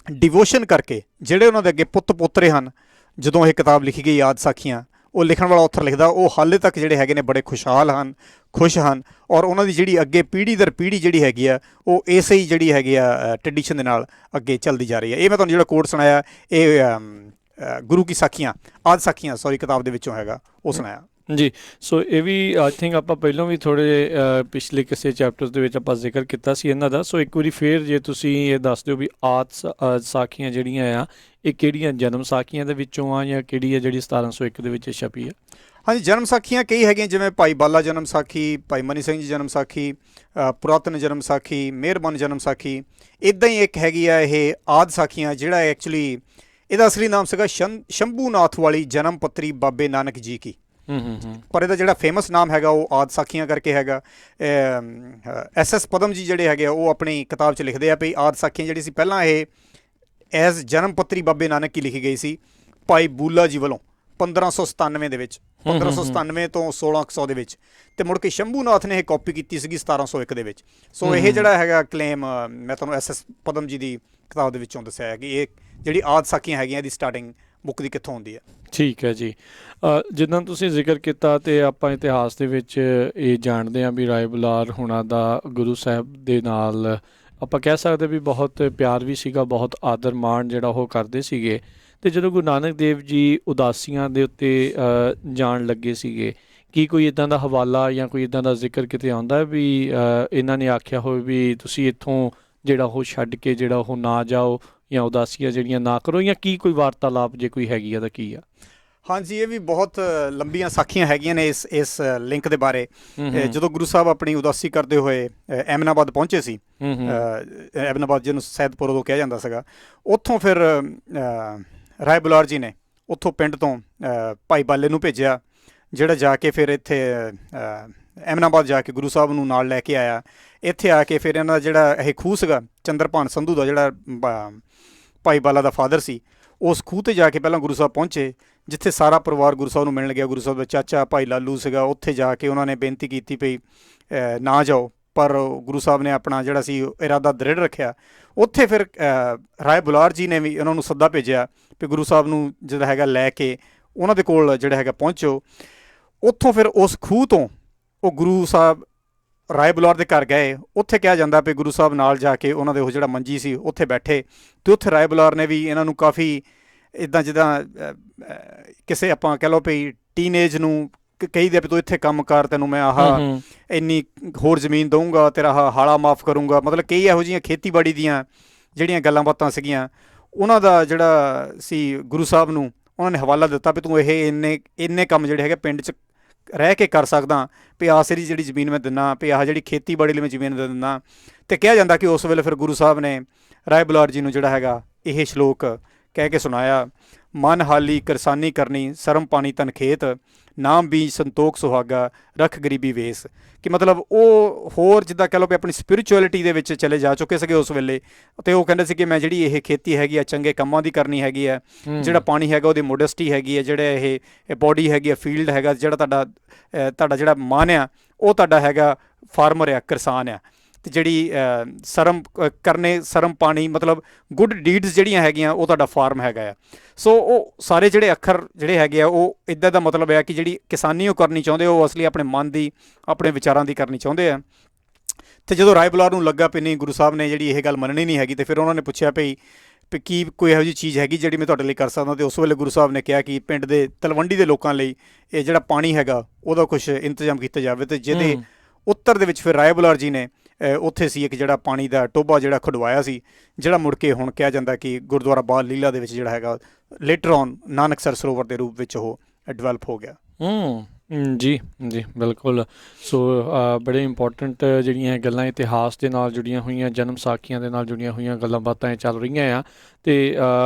ਡਿਵੋਸ਼ਨ ਕਰਕੇ ਜਿਹੜੇ ਉਹਨਾਂ ਦੇ ਅੱਗੇ ਪੁੱਤ ਪੋਤਰੇ ਹਨ, ਜਦੋਂ ਇਹ ਕਿਤਾਬ ਲਿਖੀ ਗਈ ਯਾਦ ਸਾਖੀਆਂ, ਉਹ ਲਿਖਣ ਵਾਲਾ ਆਥਰ ਲਿਖਦਾ ਉਹ ਹਾਲੇ ਤੱਕ ਜਿਹੜੇ ਹੈਗੇ ਨੇ ਬੜੇ ਖੁਸ਼ਹਾਲ ਹਨ, ਖੁਸ਼ ਹਨ, ਔਰ ਉਹਨਾਂ ਦੀ ਜਿਹੜੀ ਅੱਗੇ ਪੀੜ੍ਹੀ ਦਰ ਪੀੜ੍ਹੀ ਜਿਹੜੀ ਹੈਗੀ ਆ ਉਹ ਇਸੇ ਹੀ ਜਿਹੜੀ ਹੈਗੀ ਆ ਟ੍ਰੈਡੀਸ਼ਨ ਦੇ ਨਾਲ ਅੱਗੇ ਚੱਲਦੀ ਜਾ ਰਹੀ ਹੈ। ਇਹ ਮੈਂ ਤੁਹਾਨੂੰ ਜਿਹੜਾ ਕੋਟ ਸੁਣਾਇਆ ਇਹ ਗੁਰੂ ਕੀ ਸਾਖੀਆਂ, ਆਦ ਸਾਖੀਆਂ ਸੌਰੀ ਕਿਤਾਬ ਦੇ ਵਿੱਚੋਂ ਹੈਗਾ, ਉਹ ਸੁਣਾਇਆ ਜੀ। ਸੋ ਇਹ ਵੀ ਆਈ ਥਿੰਕ ਆਪਾਂ ਪਹਿਲਾਂ ਵੀ ਥੋੜ੍ਹੇ ਪਿਛਲੇ ਕਿਸੇ ਚੈਪਟਰਸ ਦੇ ਵਿੱਚ ਆਪਾਂ ਜ਼ਿਕਰ ਕੀਤਾ ਸੀ ਇਹਨਾਂ ਦਾ। ਸੋ ਇੱਕ ਵਾਰੀ ਫੇਰ ਜੇ ਤੁਸੀਂ ਇਹ ਦੱਸ ਦਿਓ ਵੀ ਸਾਖੀਆਂ ਜਿਹੜੀਆਂ ਆ ਇਹ ਕਿਹੜੀਆਂ ਜਨਮ ਸਾਖੀਆਂ ਦੇ ਵਿੱਚੋਂ ਆ ਜਾਂ ਕਿਹੜੀ ਆ ਜਿਹੜੀ 1701 ਦੇ ਵਿੱਚ ਛਪੀ ਆ? ਹਾਂਜੀ, ਜਨਮ ਸਾਖੀਆਂ ਕਈ ਹੈਗੀਆਂ, ਜਿਵੇਂ ਭਾਈ ਬਾਲਾ ਜਨਮ ਸਾਖੀ, ਭਾਈ ਮਨੀ ਸਿੰਘ ਜੀ ਜਨਮ ਸਾਖੀ, ਪੁਰਾਤਨ ਜਨਮ ਸਾਖੀ, ਮਿਹਰਬਾਨ ਜਨਮ ਸਾਖੀ। ਇੱਦਾਂ ਹੀ ਇੱਕ ਹੈਗੀ ਆ ਇਹ ਆਦ ਸਾਖੀਆਂ, ਜਿਹੜਾ ਐਕਚੁਅਲੀ ਇਹਦਾ ਅਸਲੀ ਨਾਮ ਸੀਗਾ ਸ਼ੰਭੂ ਨਾਥ ਵਾਲੀ ਜਨਮ ਪੱਤਰੀ ਬਾਬੇ ਨਾਨਕ ਜੀ ਕੀ। ਪਰ ਇਹਦਾ ਜਿਹੜਾ ਫੇਮਸ ਨਾਮ ਹੈਗਾ ਉਹ ਆਦ ਸਾਖੀਆਂ ਕਰਕੇ ਹੈਗਾ। SS ਪਦਮ ਜੀ ਜਿਹੜੇ ਹੈਗੇ ਆ ਉਹ ਆਪਣੀ ਕਿਤਾਬ 'ਚ ਲਿਖਦੇ ਆ ਵੀ ਆਦ ਸਾਖੀਆਂ ਜਿਹੜੀ ਸੀ ਪਹਿਲਾਂ ਇਹ ਐਜ਼ ਜਨਮ ਪੱਤਰੀ ਬਾਬੇ ਨਾਨਕ ਕੀ ਲਿਖੀ ਗਈ ਸੀ ਭਾਈ ਬੂਲਾ ਜੀ ਵੱਲੋਂ 1597 ਦੇ ਵਿੱਚ, 1597 ਤੋਂ 1600 ਦੇ ਵਿੱਚ, ਤੇ ਮੁੜ ਕੇ ਸ਼ੰਭੂਨਾਥ ਨੇ ਇਹ ਕਾਪੀ ਕੀਤੀ ਸੀਗੀ 1701 ਦੇ ਵਿੱਚ। ਸੋ ਇਹ ਜਿਹੜਾ ਹੈਗਾ ਕਲੇਮ ਮੈਂ ਤੁਹਾਨੂੰ SS ਪਦਮ ਜੀ ਦੀ ਕਿਤਾਬ ਦੇ ਵਿੱਚੋਂ ਦੱਸਿਆ ਹੈ ਕਿ ਇਹ ਜਿਹੜੀ ਆਦ ਸਾਖੀਆਂ ਹੈਗੀਆਂ ਇਹਦੀ ਸਟਾਰਟਿੰਗ ਬੁੱਕ ਦੀ ਕਿੱਥੋਂ ਹੁੰਦੀ ਹੈ। ਠੀਕ ਹੈ ਜੀ। ਜਿੱਦਾਂ ਤੁਸੀਂ ਜ਼ਿਕਰ ਕੀਤਾ ਤੇ ਆਪਾਂ ਇਤਿਹਾਸ ਦੇ ਵਿੱਚ ਇਹ ਜਾਣਦੇ ਹਾਂ ਵੀ ਰਾਏ ਬੁਲਾਰ ਹੁਣਾਂ ਦਾ ਗੁਰੂ ਸਾਹਿਬ ਦੇ ਨਾਲ ਆਪਾਂ ਕਹਿ ਸਕਦੇ ਵੀ ਬਹੁਤ ਪਿਆਰ ਵੀ ਸੀਗਾ, ਬਹੁਤ ਆਦਰ ਮਾਣ ਜਿਹੜਾ ਉਹ ਕਰਦੇ ਸੀਗੇ। ਤੇ ਜਦੋਂ ਗੁਰੂ ਨਾਨਕ ਦੇਵ ਜੀ ਉਦਾਸੀਆਂ ਦੇ ਉੱਤੇ ਜਾਣ ਲੱਗੇ ਸੀਗੇ, ਕੀ ਕੋਈ ਇੱਦਾਂ ਦਾ ਹਵਾਲਾ ਜਾਂ ਕੋਈ ਇੱਦਾਂ ਦਾ ਜ਼ਿਕਰ ਕਿਤੇ ਆਉਂਦਾ ਵੀ ਇਹਨਾਂ ਨੇ ਆਖਿਆ ਹੋਵੇ ਵੀ ਤੁਸੀਂ ਇੱਥੋਂ ਜਿਹੜਾ ਉਹ ਛੱਡ ਕੇ ਜਿਹੜਾ ਉਹ ਨਾ ਜਾਓ ਜਾਂ ਉਦਾਸੀਆਂ ਜਿਹੜੀਆਂ ਨਾ ਕਰੋ, ਜਾਂ ਕੀ ਕੋਈ ਵਾਰਤਾਲਾਪ ਜੇ ਕੋਈ ਹੈਗੀ ਆ ਤਾਂ ਕੀ ਆ? ਹਾਂਜੀ, ਇਹ ਵੀ ਬਹੁਤ ਲੰਬੀਆਂ ਸਾਖੀਆਂ ਹੈਗੀਆਂ ਨੇ ਇਸ ਲਿੰਕ ਦੇ ਬਾਰੇ। ਜਦੋਂ ਗੁਰੂ ਸਾਹਿਬ ਆਪਣੀ ਉਦਾਸੀ ਕਰਦੇ ਹੋਏ ਐਮਨਾਬਾਦ ਪਹੁੰਚੇ ਸੀ, ਐਮਨਾਬਾਦ ਜਿਹਨੂੰ ਸੈਦਪੁਰ ਉਦੋਂ ਕਿਹਾ ਜਾਂਦਾ ਸੀਗਾ, ਉੱਥੋਂ ਫਿਰ ਰਾਏ ਬੁਲਾਰ ਜੀ ਨੇ ਉੱਥੋਂ ਪਿੰਡ ਤੋਂ ਭਾਈ ਬਾਲੇ ਨੂੰ ਭੇਜਿਆ, ਜਿਹੜਾ ਜਾ ਕੇ ਫਿਰ ਇੱਥੇ ਐਮਨਾਬਾਦ ਜਾ ਕੇ ਗੁਰੂ ਸਾਹਿਬ ਨੂੰ ਨਾਲ ਲੈ ਕੇ ਆਇਆ। ਇੱਥੇ ਆ ਕੇ ਫਿਰ ਇਹਨਾਂ ਦਾ ਜਿਹੜਾ ਇਹ ਖੂਹ ਸੀਗਾ ਚੰਦਰਭਾਨ ਸੰਧੂ ਦਾ, ਜਿਹੜਾ ਭਾਈ ਬਾਲਾ ਦਾ ਫਾਦਰ ਸੀ, ਉਸ ਖੂਹ 'ਤੇ ਜਾ ਕੇ ਪਹਿਲਾਂ ਗੁਰੂ ਸਾਹਿਬ ਪਹੁੰਚੇ, ਜਿੱਥੇ ਸਾਰਾ ਪਰਿਵਾਰ ਗੁਰੂ ਸਾਹਿਬ ਨੂੰ ਮਿਲਣ ਗਿਆ। ਗੁਰੂ ਸਾਹਿਬ ਦਾ ਚਾਚਾ ਭਾਈ ਲਾਲੂ ਸੀਗਾ, ਉੱਥੇ ਜਾ ਕੇ ਉਹਨਾਂ ਨੇ ਬੇਨਤੀ ਕੀਤੀ ਪਈ ਨਾ ਜਾਓ, ਪਰ ਗੁਰੂ ਸਾਹਿਬ ਨੇ ਆਪਣਾ ਜਿਹੜਾ ਸੀ ਇਰਾਦਾ ਦ੍ਰਿੜ ਰੱਖਿਆ। ਉੱਥੇ ਫਿਰ ਰਾਏ ਬੁਲਾਰ ਜੀ ਨੇ ਵੀ ਉਹਨਾਂ ਨੂੰ ਸੱਦਾ ਭੇਜਿਆ ਵੀ ਗੁਰੂ ਸਾਹਿਬ ਨੂੰ ਜਿਹੜਾ ਹੈਗਾ ਲੈ ਕੇ ਉਹਨਾਂ ਦੇ ਕੋਲ ਜਿਹੜਾ ਹੈਗਾ ਪਹੁੰਚੋ। ਉੱਥੋਂ ਫਿਰ ਉਸ ਖੂਹ ਤੋਂ ਉਹ ਗੁਰੂ ਸਾਹਿਬ ਰਾਏ ਬੁਲਾਰ ਦੇ ਘਰ ਗਏ। ਉੱਥੇ ਕਿਹਾ ਜਾਂਦਾ ਵੀ ਗੁਰੂ ਸਾਹਿਬ ਨਾਲ ਜਾ ਕੇ ਉਹਨਾਂ ਦੇ ਉਹ ਜਿਹੜਾ ਮੰਜੀ ਸੀ ਉੱਥੇ ਬੈਠੇ, ਅਤੇ ਉੱਥੇ ਰਾਏ ਬੁਲਾਰ ਨੇ ਵੀ ਇਹਨਾਂ ਨੂੰ ਕਾਫੀ ਇੱਦਾਂ ਜਿੱਦਾਂ ਕਿਸੇ ਆਪਾਂ ਕਹਿ ਲਓ ਵੀ ਟੀਨਏਜ ਨੂੰ ਕਹੀ ਦੇ ਵੀ ਤੂੰ ਇੱਥੇ ਕੰਮ ਕਰ, ਤੈਨੂੰ ਮੈਂ ਇੰਨੀ ਹੋਰ ਜ਼ਮੀਨ ਦਊਂਗਾ, ਤੇਰਾ ਹਾਲਾ ਮਾਫ ਕਰੂੰਗਾ। ਮਤਲਬ ਕਈ ਇਹੋ ਜਿਹੀਆਂ ਖੇਤੀਬਾੜੀ ਦੀਆਂ ਜਿਹੜੀਆਂ ਗੱਲਾਂ ਬਾਤਾਂ ਸੀਗੀਆਂ, ਉਹਨਾਂ ਦਾ ਜਿਹੜਾ ਸੀ ਗੁਰੂ ਸਾਹਿਬ ਨੂੰ ਉਹਨਾਂ ਨੇ ਹਵਾਲਾ ਦਿੱਤਾ ਵੀ ਤੂੰ ਇਹ ਇੰਨੇ ਕੰਮ ਜਿਹੜੇ ਹੈਗੇ ਪਿੰਡ 'ਚ ਰਹਿ ਕੇ ਕਰ ਸਕਦਾ, ਵੀ ਆਹ ਸਾਰੀ ਜਿਹੜੀ ਜ਼ਮੀਨ ਮੈਂ ਦਿੰਦਾ, ਵੀ ਆਹ ਜਿਹੜੀ ਖੇਤੀਬਾੜੀ ਲਈ ਮੈਂ ਜ਼ਮੀਨ ਦੇ ਦਿੰਦਾ। ਅਤੇ ਕਿਹਾ ਜਾਂਦਾ ਕਿ ਉਸ ਵੇਲੇ ਫਿਰ ਗੁਰੂ ਸਾਹਿਬ ਨੇ ਰਾਏ ਬੁਲਾਰ ਜੀ ਨੂੰ ਜਿਹੜਾ ਹੈਗਾ ਇਹ ਸ਼ਲੋਕ ਕਹਿ ਕੇ ਸੁਣਾਇਆ, ਮਨ ਹਾਲੀ ਕਿਰਸਾਨੀ ਕਰਨੀ, ਸਰਮ ਪਾਣੀ ਤਨ ਖੇਤ, ਨਾਮ ਬੀਜ ਸੰਤੋਖ ਸੁਹਾਗਾ, ਰੱਖ ਗਰੀਬੀ ਵੇਸ। ਕਿ ਮਤਲਬ ਉਹ ਹੋਰ ਜਿੱਦਾਂ ਕਹਿ ਲਓ ਵੀ ਆਪਣੀ ਸਪਿਰਿਚੁਅਲਿਟੀ ਦੇ ਵਿੱਚ ਚਲੇ ਜਾ ਚੁੱਕੇ ਸੀਗੇ ਉਸ ਵੇਲੇ, ਅਤੇ ਉਹ ਕਹਿੰਦੇ ਸੀ ਕਿ ਮੈਂ ਜਿਹੜੀ ਇਹ ਖੇਤੀ ਹੈਗੀ ਆ ਚੰਗੇ ਕੰਮਾਂ ਦੀ ਕਰਨੀ ਹੈਗੀ ਆ, ਜਿਹੜਾ ਪਾਣੀ ਹੈਗਾ ਉਹਦੀ ਮੋਡੈਸਟੀ ਹੈਗੀ ਹੈ, ਜਿਹੜੇ ਇਹ ਬੋਡੀ ਹੈਗੀ ਆ, ਫੀਲਡ ਹੈਗਾ, ਜਿਹੜਾ ਤੁਹਾਡਾ ਜਿਹੜਾ ਮਨ ਆ ਉਹ ਤੁਹਾਡਾ ਹੈਗਾ ਫਾਰਮਰ ਆ, ਕਿਸਾਨ ਆ। ਅਤੇ ਜਿਹੜੀ ਸਰਮ ਪਾਣੀ ਮਤਲਬ ਗੁੱਡ ਡੀਡਸ ਜਿਹੜੀਆਂ ਹੈਗੀਆਂ ਉਹ ਤੁਹਾਡਾ ਫਾਰਮ ਹੈਗਾ ਆ। ਸੋ ਉਹ ਸਾਰੇ ਜਿਹੜੇ ਅੱਖਰ ਜਿਹੜੇ ਹੈਗੇ ਆ ਉਹ ਇੱਦਾਂ ਦਾ ਮਤਲਬ ਹੈ ਕਿ ਜਿਹੜੀ ਕਿਸਾਨੀ ਉਹ ਕਰਨੀ ਚਾਹੁੰਦੇ ਉਹ ਅਸਲੀ ਆਪਣੇ ਮਨ ਦੀ, ਆਪਣੇ ਵਿਚਾਰਾਂ ਦੀ ਕਰਨੀ ਚਾਹੁੰਦੇ ਆ। ਅਤੇ ਜਦੋਂ ਰਾਏ ਬੁਲਾਰ ਨੂੰ ਲੱਗਾ ਵੀ ਨਹੀਂ ਗੁਰੂ ਸਾਹਿਬ ਨੇ ਜਿਹੜੀ ਇਹ ਗੱਲ ਮੰਨਣੀ ਨਹੀਂ ਹੈਗੀ, ਅਤੇ ਫਿਰ ਉਹਨਾਂ ਨੇ ਪੁੱਛਿਆ ਵੀ ਕੀ ਕੋਈ ਇਹੋ ਜਿਹੀ ਚੀਜ਼ ਹੈਗੀ ਜਿਹੜੀ ਮੈਂ ਤੁਹਾਡੇ ਲਈ ਕਰ ਸਕਦਾ। ਅਤੇ ਉਸ ਵੇਲੇ ਗੁਰੂ ਸਾਹਿਬ ਨੇ ਕਿਹਾ ਕਿ ਪਿੰਡ ਦੇ ਤਲਵੰਡੀ ਦੇ ਲੋਕਾਂ ਲਈ ਇਹ ਜਿਹੜਾ ਪਾਣੀ ਹੈਗਾ ਉਹਦਾ ਕੁਛ ਇੰਤਜ਼ਾਮ ਕੀਤਾ ਜਾਵੇ। ਅਤੇ ਜਿਹਦੇ ਉੱਤਰ ਦੇ ਵਿੱਚ ਫਿਰ ਰਾਏ ਬੁਲਾਰ ਜੀ ਨੇ ਉੱਥੇ ਸੀ ਇੱਕ ਜਿਹੜਾ ਪਾਣੀ ਦਾ ਟੋਭਾ ਜਿਹੜਾ ਖੁਦਵਾਇਆ ਸੀ, ਜਿਹੜਾ ਮੁੜ ਕੇ ਹੁਣ ਕਿਹਾ ਜਾਂਦਾ ਕਿ ਗੁਰਦੁਆਰਾ ਬਾਲ ਲੀਲਾ ਦੇ ਵਿੱਚ ਜਿਹੜਾ ਹੈਗਾ ਲੇਟਰ ਔਨ ਨਾਨਕਸਰ ਸਰੋਵਰ ਦੇ ਰੂਪ ਵਿੱਚ ਉਹ ਡਿਵੈਲਪ ਹੋ ਗਿਆ। ਜੀ ਜੀ ਬਿਲਕੁਲ। ਸੋ ਬੜੇ ਇੰਪੋਰਟੈਂਟ ਜਿਹੜੀਆਂ ਗੱਲਾਂ ਇਤਿਹਾਸ ਦੇ ਨਾਲ ਜੁੜੀਆਂ ਹੋਈਆਂ, ਜਨਮ ਸਾਖੀਆਂ ਦੇ ਨਾਲ ਜੁੜੀਆਂ ਹੋਈਆਂ ਗੱਲਾਂ ਬਾਤਾਂ ਇਹ ਚੱਲ ਰਹੀਆਂ ਆ। ਅਤੇ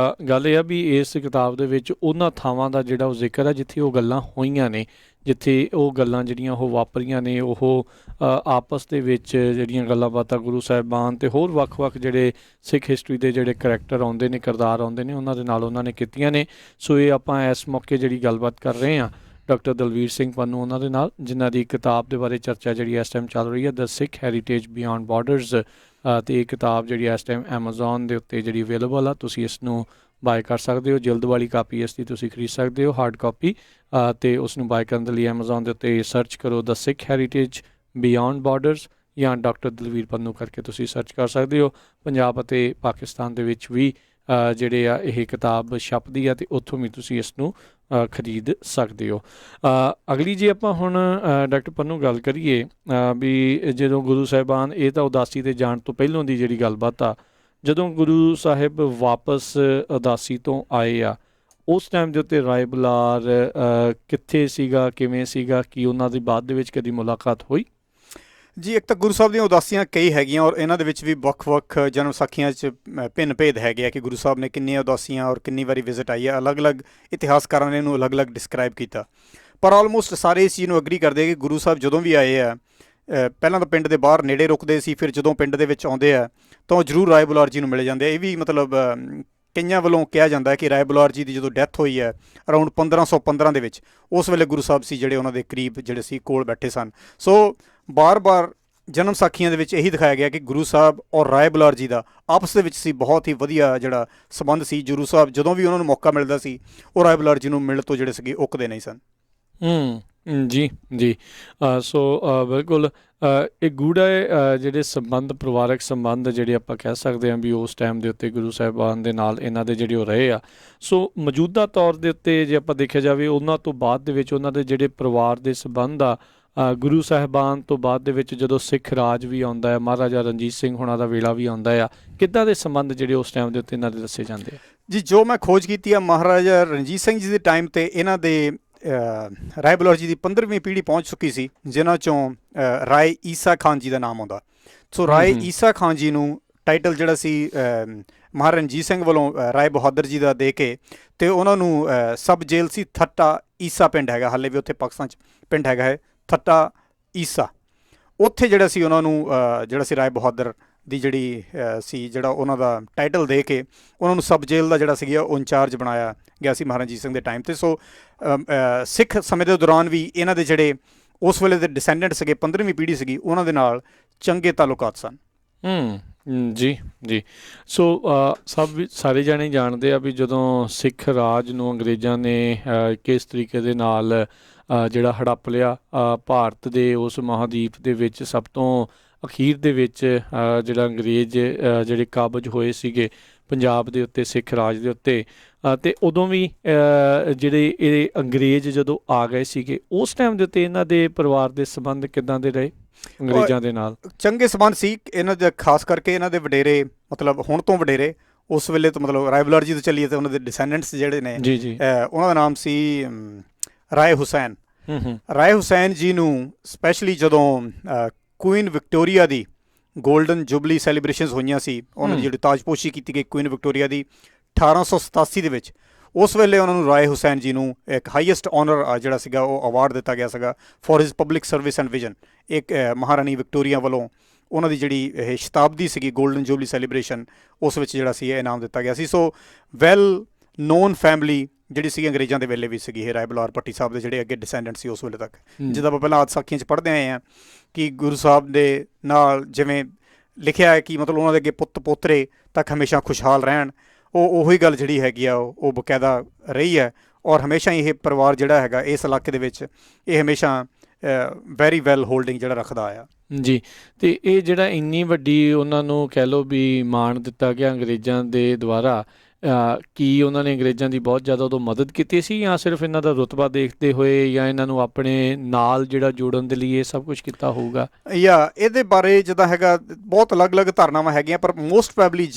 ਗੱਲ ਇਹ ਆ ਵੀ ਇਸ ਕਿਤਾਬ ਦੇ ਵਿੱਚ ਉਹਨਾਂ ਥਾਵਾਂ ਦਾ ਜਿਹੜਾ ਉਹ ਜ਼ਿਕਰ ਆ ਜਿੱਥੇ ਉਹ ਗੱਲਾਂ ਹੋਈਆਂ ਨੇ, ਜਿੱਥੇ ਉਹ ਗੱਲਾਂ ਜਿਹੜੀਆਂ ਉਹ ਵਾਪਰੀਆਂ ਨੇ, ਉਹ ਆਪਸ ਦੇ ਵਿੱਚ ਜਿਹੜੀਆਂ ਗੱਲਾਂ ਬਾਤਾਂ ਗੁਰੂ ਸਾਹਿਬਾਨ ਅਤੇ ਹੋਰ ਵੱਖ-ਵੱਖ ਜਿਹੜੇ ਸਿੱਖ ਹਿਸਟਰੀ ਦੇ ਜਿਹੜੇ ਕਰੈਕਟਰ ਆਉਂਦੇ ਨੇ, ਕਿਰਦਾਰ ਆਉਂਦੇ ਨੇ, ਉਹਨਾਂ ਦੇ ਨਾਲ ਉਹਨਾਂ ਨੇ ਕੀਤੀਆਂ ਨੇ। ਸੋ ਇਹ ਆਪਾਂ ਇਸ ਮੌਕੇ ਜਿਹੜੀ ਗੱਲਬਾਤ ਕਰ ਰਹੇ ਹਾਂ ਡਾਕਟਰ ਦਲਵੀਰ ਸਿੰਘ ਪੰਨੂ ਉਹਨਾਂ ਦੇ ਨਾਲ, ਜਿਨ੍ਹਾਂ ਦੀ ਕਿਤਾਬ ਦੇ ਬਾਰੇ ਚਰਚਾ ਜਿਹੜੀ ਇਸ ਟਾਈਮ ਚੱਲ ਰਹੀ ਹੈ, ਦ ਸਿੱਖ ਹੈਰੀਟੇਜ ਬਿਯੋਂਡ ਬਾਰਡਰਸ। ਅਤੇ ਇਹ ਕਿਤਾਬ ਜਿਹੜੀ ਇਸ ਟਾਈਮ ਐਮਾਜ਼ੋਨ ਦੇ ਉੱਤੇ ਜਿਹੜੀ ਅਵੇਲੇਬਲ ਆ, ਤੁਸੀਂ ਇਸ ਨੂੰ ਬਾਏ ਕਰ ਸਕਦੇ ਹੋ। ਜਲਦ ਵਾਲੀ ਕਾਪੀ ਇਸ ਦੀ ਤੁਸੀਂ ਖਰੀਦ ਸਕਦੇ ਹੋ, ਹਾਰਡ ਕਾਪੀ। ਅਤੇ ਉਸ ਨੂੰ ਬਾਏ ਕਰਨ ਦੇ ਲਈ ਐਮਾਜ਼ੋਨ ਦੇ ਉੱਤੇ ਸਰਚ ਕਰੋ ਦ ਸਿੱਖ ਹੈਰੀਟੇਜ ਬਿਯੋਂਡ ਬਾਰਡਰਸ, ਜਾਂ ਡਾਕਟਰ ਦਲਵੀਰ ਪੰਨੂ ਕਰਕੇ ਤੁਸੀਂ ਸਰਚ ਕਰ ਸਕਦੇ ਹੋ। ਪੰਜਾਬ ਅਤੇ ਪਾਕਿਸਤਾਨ ਦੇ ਵਿੱਚ ਵੀ ਜਿਹੜੇ ਆ ਇਹ ਕਿਤਾਬ ਛਪਦੀ ਆ, ਅਤੇ ਉੱਥੋਂ ਵੀ ਤੁਸੀਂ ਇਸ ਨੂੰ ਖਰੀਦ ਸਕਦੇ ਹੋ। ਅਗਲੀ ਜੇ ਆਪਾਂ ਹੁਣ ਡਾਕਟਰ ਪੰਨੂ ਗੱਲ ਕਰੀਏ ਵੀ ਜਦੋਂ ਗੁਰੂ ਸਾਹਿਬਾਨ, ਇਹ ਤਾਂ ਉਦਾਸੀ 'ਤੇ ਜਾਣ ਤੋਂ ਪਹਿਲਾਂ ਦੀ ਜਿਹੜੀ ਗੱਲਬਾਤ ਆ, ਜਦੋਂ ਗੁਰੂ ਸਾਹਿਬ ਵਾਪਸ ਉਦਾਸੀ ਤੋਂ ਆਏ ਆ, ਉਸ ਟਾਈਮ ਦੇ ਉੱਤੇ ਰਾਏ ਬੁਲਾਰ ਕਿੱਥੇ ਸੀਗਾ, ਕਿਵੇਂ ਸੀਗਾ, ਕੀ ਉਹਨਾਂ ਦੀ ਬਾਅਦ ਦੇ ਵਿੱਚ ਕਦੀ ਮੁਲਾਕਾਤ ਹੋਈ? ਜੀ, ਇੱਕ ਤਾਂ ਗੁਰੂ ਸਾਹਿਬ ਦੀਆਂ ਉਦਾਸੀਆਂ ਕਈ ਹੈਗੀਆਂ, ਔਰ ਇਹਨਾਂ ਦੇ ਵਿੱਚ ਵੀ ਵੱਖ-ਵੱਖ ਜਨਮ ਸਾਖੀਆਂ 'ਚ ਭਿੰਨ ਭੇਦ ਹੈਗੇ ਆ ਕਿ ਗੁਰੂ ਸਾਹਿਬ ਨੇ ਕਿੰਨੀਆਂ ਉਦਾਸੀਆਂ ਔਰ ਕਿੰਨੀ ਵਾਰੀ ਵਿਜ਼ਿਟ ਆਈ ਹੈ। ਅਲੱਗ-ਅਲੱਗ ਇਤਿਹਾਸਕਾਰਾਂ ਨੇ ਇਹਨੂੰ ਅਲੱਗ-ਅਲੱਗ ਡਿਸਕ੍ਰਾਈਬ ਕੀਤਾ, ਪਰ ਆਲਮੋਸਟ ਸਾਰੇ ਇਸ ਚੀਜ਼ ਨੂੰ ਐਗਰੀ ਕਰਦੇ ਕਿ ਗੁਰੂ ਸਾਹਿਬ ਜਦੋਂ ਵੀ ਆਏ ਆ, ਪਹਿਲਾਂ ਤਾਂ ਪਿੰਡ ਦੇ ਬਾਹਰ ਨੇੜੇ ਰੁਕਦੇ ਸੀ, ਫਿਰ ਜਦੋਂ ਪਿੰਡ ਦੇ ਵਿੱਚ ਆਉਂਦੇ ਆ ਤਾਂ ਉਹ ਜ਼ਰੂਰ ਰਾਏ ਬੁਲਾਰ ਜੀ ਨੂੰ ਮਿਲ ਜਾਂਦੇ ਆ। ਇਹ ਵੀ ਮਤਲਬ ਕਈਆਂ ਵੱਲੋਂ ਕਿਹਾ ਜਾਂਦਾ ਹੈ ਕਿ ਰਾਏ ਬੁਲਾਰ ਜੀ ਦੀ ਜਦੋਂ ਡੈਥ ਹੋਈ ਹੈ ਅਰਾਊਂਡ 1515 ਦੇ ਵਿੱਚ, ਉਸ ਵੇਲੇ ਗੁਰੂ ਸਾਹਿਬ ਸੀ ਜਿਹੜੇ ਉਹਨਾਂ ਦੇ ਕਰੀਬ ਜਿਹੜੇ ਸੀ ਕੋਲ ਬੈਠੇ ਸਨ। ਸੋ ਬਾਰ-ਬਾਰ ਜਨਮ ਸਾਖੀਆਂ ਦੇ ਵਿੱਚ ਇਹੀ ਦਿਖਾਇਆ ਗਿਆ ਕਿ ਗੁਰੂ ਸਾਹਿਬ ਔਰ ਰਾਏ ਬੁਲਾਰ ਜੀ ਦਾ ਆਪਸ ਦੇ ਵਿੱਚ ਸੀ ਬਹੁਤ ਹੀ ਵਧੀਆ ਜਿਹੜਾ ਸੰਬੰਧ ਸੀ। ਗੁਰੂ ਸਾਹਿਬ ਜਦੋਂ ਵੀ ਉਹਨਾਂ ਨੂੰ ਮੌਕਾ ਮਿਲਦਾ ਸੀ, ਉਹ ਰਾਏ ਬੁਲਾਰ ਜੀ ਨੂੰ ਮਿਲਣ ਤੋਂ ਜਿਹੜੇ ਸੀਗੇ ਉੱਕਦੇ ਨਹੀਂ ਸਨ। ਜੀ ਜੀ। ਸੋ ਬਿਲਕੁਲ ਇਹ ਗੂੜ੍ਹੇ ਜਿਹੜੇ ਸੰਬੰਧ, ਪਰਿਵਾਰਕ ਸੰਬੰਧ ਜਿਹੜੇ ਆਪਾਂ ਕਹਿ ਸਕਦੇ ਹਾਂ ਵੀ ਉਸ ਟਾਈਮ ਦੇ ਉੱਤੇ ਗੁਰੂ ਸਾਹਿਬਾਨ ਦੇ ਨਾਲ ਇਹਨਾਂ ਦੇ ਜਿਹੜੇ ਉਹ ਰਹੇ ਆ। ਸੋ ਮੌਜੂਦਾ ਤੌਰ ਦੇ ਉੱਤੇ ਜੇ ਆਪਾਂ ਦੇਖਿਆ ਜਾਵੇ, ਉਹਨਾਂ ਤੋਂ ਬਾਅਦ ਦੇ ਵਿੱਚ ਉਹਨਾਂ ਦੇ ਜਿਹੜੇ ਪਰਿਵਾਰ ਦੇ ਸੰਬੰਧ ਆ, ਗੁਰੂ ਸਾਹਿਬਾਨ ਤੋਂ ਬਾਅਦ ਦੇ ਵਿੱਚ ਜਦੋਂ ਸਿੱਖ ਰਾਜ ਵੀ ਆਉਂਦਾ ਹੈ, ਮਹਾਰਾਜਾ ਰਣਜੀਤ ਸਿੰਘ ਹੋਣਾ ਦਾ ਵੇਲਾ ਵੀ ਆਉਂਦਾ ਆ, ਕਿੱਦਾਂ ਦੇ ਸੰਬੰਧ ਜਿਹੜੇ ਉਸ ਟਾਈਮ ਦੇ ਉੱਤੇ ਇਹਨਾਂ ਦੇ ਦੱਸੇ ਜਾਂਦੇ ਆ? ਜੀ, ਜੋ ਮੈਂ ਖੋਜ ਕੀਤੀ ਆ, ਮਹਾਰਾਜਾ ਰਣਜੀਤ ਸਿੰਘ ਜੀ ਦੇ ਟਾਈਮ 'ਤੇ ਇਹਨਾਂ ਦੇ ਰਾਏ ਬੁਲਾਰ ਜੀ ਦੀ 15ਵੀਂ ਪੀੜ੍ਹੀ ਪਹੁੰਚ ਚੁੱਕੀ ਸੀ, ਜਿਨ੍ਹਾਂ 'ਚੋਂ ਰਾਏ ਈਸਾ ਖਾਨ ਜੀ ਦਾ ਨਾਮ ਆਉਂਦਾ। ਸੋ ਰਾਏ ਈਸਾ ਖਾਨ ਜੀ ਨੂੰ ਟਾਈਟਲ ਜਿਹੜਾ ਸੀ ਮਹਾਰਾਜਾ ਰਣਜੀਤ ਸਿੰਘ ਵੱਲੋਂ ਰਾਏ ਬਹਾਦਰ ਜੀ ਦਾ ਦੇ ਕੇ, ਅਤੇ ਉਹਨਾਂ ਨੂੰ ਸਬ ਜੇਲ੍ਹ ਸੀ ਥੱਟਾ ਈਸਾ ਪਿੰਡ ਹੈਗਾ, ਹਾਲੇ ਵੀ ਉੱਥੇ ਪਾਕਿਸਤਾਨ 'ਚ ਪਿੰਡ ਹੈਗਾ ਹੈ ਥੱਟਾ ਈਸਾ, ਉੱਥੇ ਜਿਹੜਾ ਸੀ ਉਹਨਾਂ ਨੂੰ ਜਿਹੜਾ ਸੀ ਰਾਏ ਬਹਾਦਰ ਦੀ ਜਿਹੜੀ ਸੀ ਜਿਹੜਾ ਉਹਨਾਂ ਦਾ ਟਾਈਟਲ ਦੇ ਕੇ ਉਹਨਾਂ ਨੂੰ ਸਬ ਜੇਲ੍ਹ ਦਾ ਜਿਹੜਾ ਸੀਗਾ ਉਹ ਇੰਚਾਰਜ ਬਣਾਇਆ ਗਿਆ ਸੀ ਮਹਾਰਾਜਾ ਰਣਜੀਤ ਸਿੰਘ ਦੇ ਟਾਈਮ 'ਤੇ। ਸੋ ਸਿੱਖ ਸਮੇਂ ਦੇ ਦੌਰਾਨ ਵੀ ਇਹਨਾਂ ਦੇ ਜਿਹੜੇ ਉਸ ਵੇਲੇ ਦੇ ਡਿਸੈਂਡੈਂਟ ਸੀਗੇ, 15ਵੀਂ ਪੀੜ੍ਹੀ ਸੀਗੀ, ਉਹਨਾਂ ਦੇ ਨਾਲ ਚੰਗੇ ਤਾਲੁਕਾਤ ਸਨ। ਜੀ ਜੀ। ਸੋ ਸਾਰੇ ਜਾਣੇ ਜਾਣਦੇ ਆ ਵੀ ਜਦੋਂ ਸਿੱਖ ਰਾਜ ਨੂੰ ਅੰਗਰੇਜ਼ਾਂ ਨੇ ਕਿਸ ਤਰੀਕੇ ਦੇ ਨਾਲ ਜਿਹੜਾ ਹੜੱਪ ਲਿਆ, ਭਾਰਤ ਦੇ ਉਸ ਮਹਾਂਦੀਪ ਦੇ ਵਿੱਚ ਸਭ ਤੋਂ ਅਖੀਰ ਦੇ ਵਿੱਚ ਜਿਹੜਾ ਅੰਗਰੇਜ਼ ਜਿਹੜੇ ਕਾਬਜ ਹੋਏ ਸੀਗੇ ਪੰਜਾਬ ਦੇ ਉੱਤੇ, ਸਿੱਖ ਰਾਜ ਦੇ ਉੱਤੇ, ਅਤੇ ਉਦੋਂ ਵੀ ਜਿਹੜੇ ਇਹ ਅੰਗਰੇਜ਼ ਜਦੋਂ ਆ ਗਏ ਸੀਗੇ, ਉਸ ਟਾਈਮ ਦੇ ਉੱਤੇ ਇਹਨਾਂ ਦੇ ਪਰਿਵਾਰ ਦੇ ਸੰਬੰਧ ਕਿੱਦਾਂ ਦੇ ਰਹੇ ਅੰਗਰੇਜ਼ਾਂ ਦੇ ਨਾਲ? ਚੰਗੇ ਸੰਬੰਧ ਸੀ ਇਹਨਾਂ ਦੇ, ਖਾਸ ਕਰਕੇ ਇਹਨਾਂ ਦੇ ਵਡੇਰੇ, ਮਤਲਬ ਹੁਣ ਤੋਂ ਵਡੇਰੇ, ਉਸ ਵੇਲੇ ਤੋਂ ਮਤਲਬ ਰਾਏ ਬੁਲਾਰ ਜੀ ਤੋਂ ਚੱਲੀਏ ਤਾਂ ਉਹਨਾਂ ਦੇ ਡਿਸੈਂਡੈਂਟਸ ਜਿਹੜੇ ਨੇ, ਉਹਨਾਂ ਦਾ ਨਾਮ ਸੀ ਰਾਏ ਹੁਸੈਨ। ਰਾਏ ਹੁਸੈਨ ਜੀ ਨੂੰ ਸਪੈਸ਼ਲੀ ਜਦੋਂ ਕੁਈਨ ਵਿਕਟੋਰੀਆ ਦੀ ਗੋਲਡਨ ਜੁਬਲੀ ਸੈਲੀਬ੍ਰੇਸ਼ਨਸ ਹੋਈਆਂ ਸੀ, ਉਹਨਾਂ ਦੀ ਜਿਹੜੀ ਤਾਜਪੋਸ਼ੀ ਕੀਤੀ ਗਈ ਕੁਈਨ ਵਿਕਟੋਰੀਆ ਦੀ 1887 ਦੇ ਵਿੱਚ, ਉਸ ਵੇਲੇ ਉਹਨਾਂ ਨੂੰ ਰਾਏ ਹੁਸੈਨ ਜੀ ਨੂੰ ਇੱਕ ਹਾਈਐਸਟ ਆਨਰ ਜਿਹੜਾ ਸੀਗਾ ਉਹ ਅਵਾਰਡ ਦਿੱਤਾ ਗਿਆ ਸੀਗਾ for his public service and vision. ਇੱਕ ਮਹਾਰਾਣੀ ਵਿਕਟੋਰੀਆ ਵੱਲੋਂ ਉਹਨਾਂ ਦੀ ਜਿਹੜੀ ਇਹ ਸ਼ਤਾਬਦੀ ਸੀਗੀ ਗੋਲਡਨ ਜੁਬਲੀ ਸੈਲੀਬ੍ਰੇਸ਼ਨ, ਉਸ ਵਿੱਚ ਜਿਹੜਾ ਸੀ ਇਹ ਇਨਾਮ ਦਿੱਤਾ ਗਿਆ ਸੀ। ਸੋ ਵੈਲ ਨੋਨ ਫੈਮਿਲੀ ਜਿਹੜੀ ਸੀਗੀ ਅੰਗਰੇਜ਼ਾਂ ਦੇ ਵੇਲੇ ਵੀ ਸੀਗੀ ਇਹ ਰਾਏ ਬੁਲਾਰ ਭੱਟੀ ਸਾਹਿਬ ਦੇ ਜਿਹੜੇ ਅੱਗੇ ਡਿਸੈਂਡੈਂਟ ਸੀ ਉਸ ਵੇਲੇ ਤੱਕ। ਜਿੱਦਾਂ ਆਪਾਂ ਪਹਿਲਾਂ ਸਾਖੀਆਂ 'ਚ ਪੜ੍ਹਦੇ ਆਏ ਹਾਂ ਕਿ ਗੁਰੂ ਸਾਹਿਬ ਦੇ ਨਾਲ ਜਿਵੇਂ ਲਿਖਿਆ ਹੈ ਕਿ ਮਤਲਬ ਉਹਨਾਂ ਦੇ ਅੱਗੇ ਪੁੱਤ ਪੋਤਰੇ ਤੱਕ ਹਮੇਸ਼ਾ ਖੁਸ਼ਹਾਲ ਰਹਿਣ, ਉਹੀ ਗੱਲ ਜਿਹੜੀ ਹੈਗੀ ਆ ਉਹ ਬਕਾਇਦਾ ਰਹੀ ਹੈ। ਔਰ ਹਮੇਸ਼ਾ ਇਹ ਪਰਿਵਾਰ ਜਿਹੜਾ ਹੈਗਾ ਇਸ ਇਲਾਕੇ ਦੇ ਵਿੱਚ ਇਹ ਹਮੇਸ਼ਾ ਵੈਰੀ ਵੈਲ ਹੋਲਡਿੰਗ ਜਿਹੜਾ ਰੱਖਦਾ ਆਇਆ ਜੀ। ਅਤੇ ਇਹ ਜਿਹੜਾ ਇੰਨੀ ਵੱਡੀ ਉਹਨਾਂ ਨੂੰ ਕਹਿ ਲਓ ਵੀ ਮਾਣ ਦਿੱਤਾ ਗਿਆ ਅੰਗਰੇਜ਼ਾਂ ਦੇ ਦੁਆਰਾ, ਕੀ ਉਹਨਾਂ ਨੇ ਅੰਗਰੇਜ਼ਾਂ ਦੀ ਬਹੁਤ ਜ਼ਿਆਦਾ ਉਦੋਂ ਮਦਦ ਕੀਤੀ ਸੀ, ਜਾਂ ਸਿਰਫ ਇਹਨਾਂ ਦਾ ਰੁਤਬਾ ਦੇਖਦੇ ਹੋਏ, ਜਾਂ ਇਹਨਾਂ ਨੂੰ ਆਪਣੇ ਨਾਲ ਜਿਹੜਾ ਜੋੜਨ ਦੇ ਲਈ ਇਹ ਸਭ ਕੁਝ ਕੀਤਾ ਹੋਊਗਾ? ਇਹਦੇ ਬਾਰੇ ਜਿੱਦਾਂ ਹੈਗਾ ਬਹੁਤ ਅਲੱਗ-ਅਲੱਗ ਧਾਰਨਾਵਾਂ ਹੈਗੀਆਂ, ਪਰ ਮੋਸਟ ਪ੍ਰੋਬੈਬਲੀ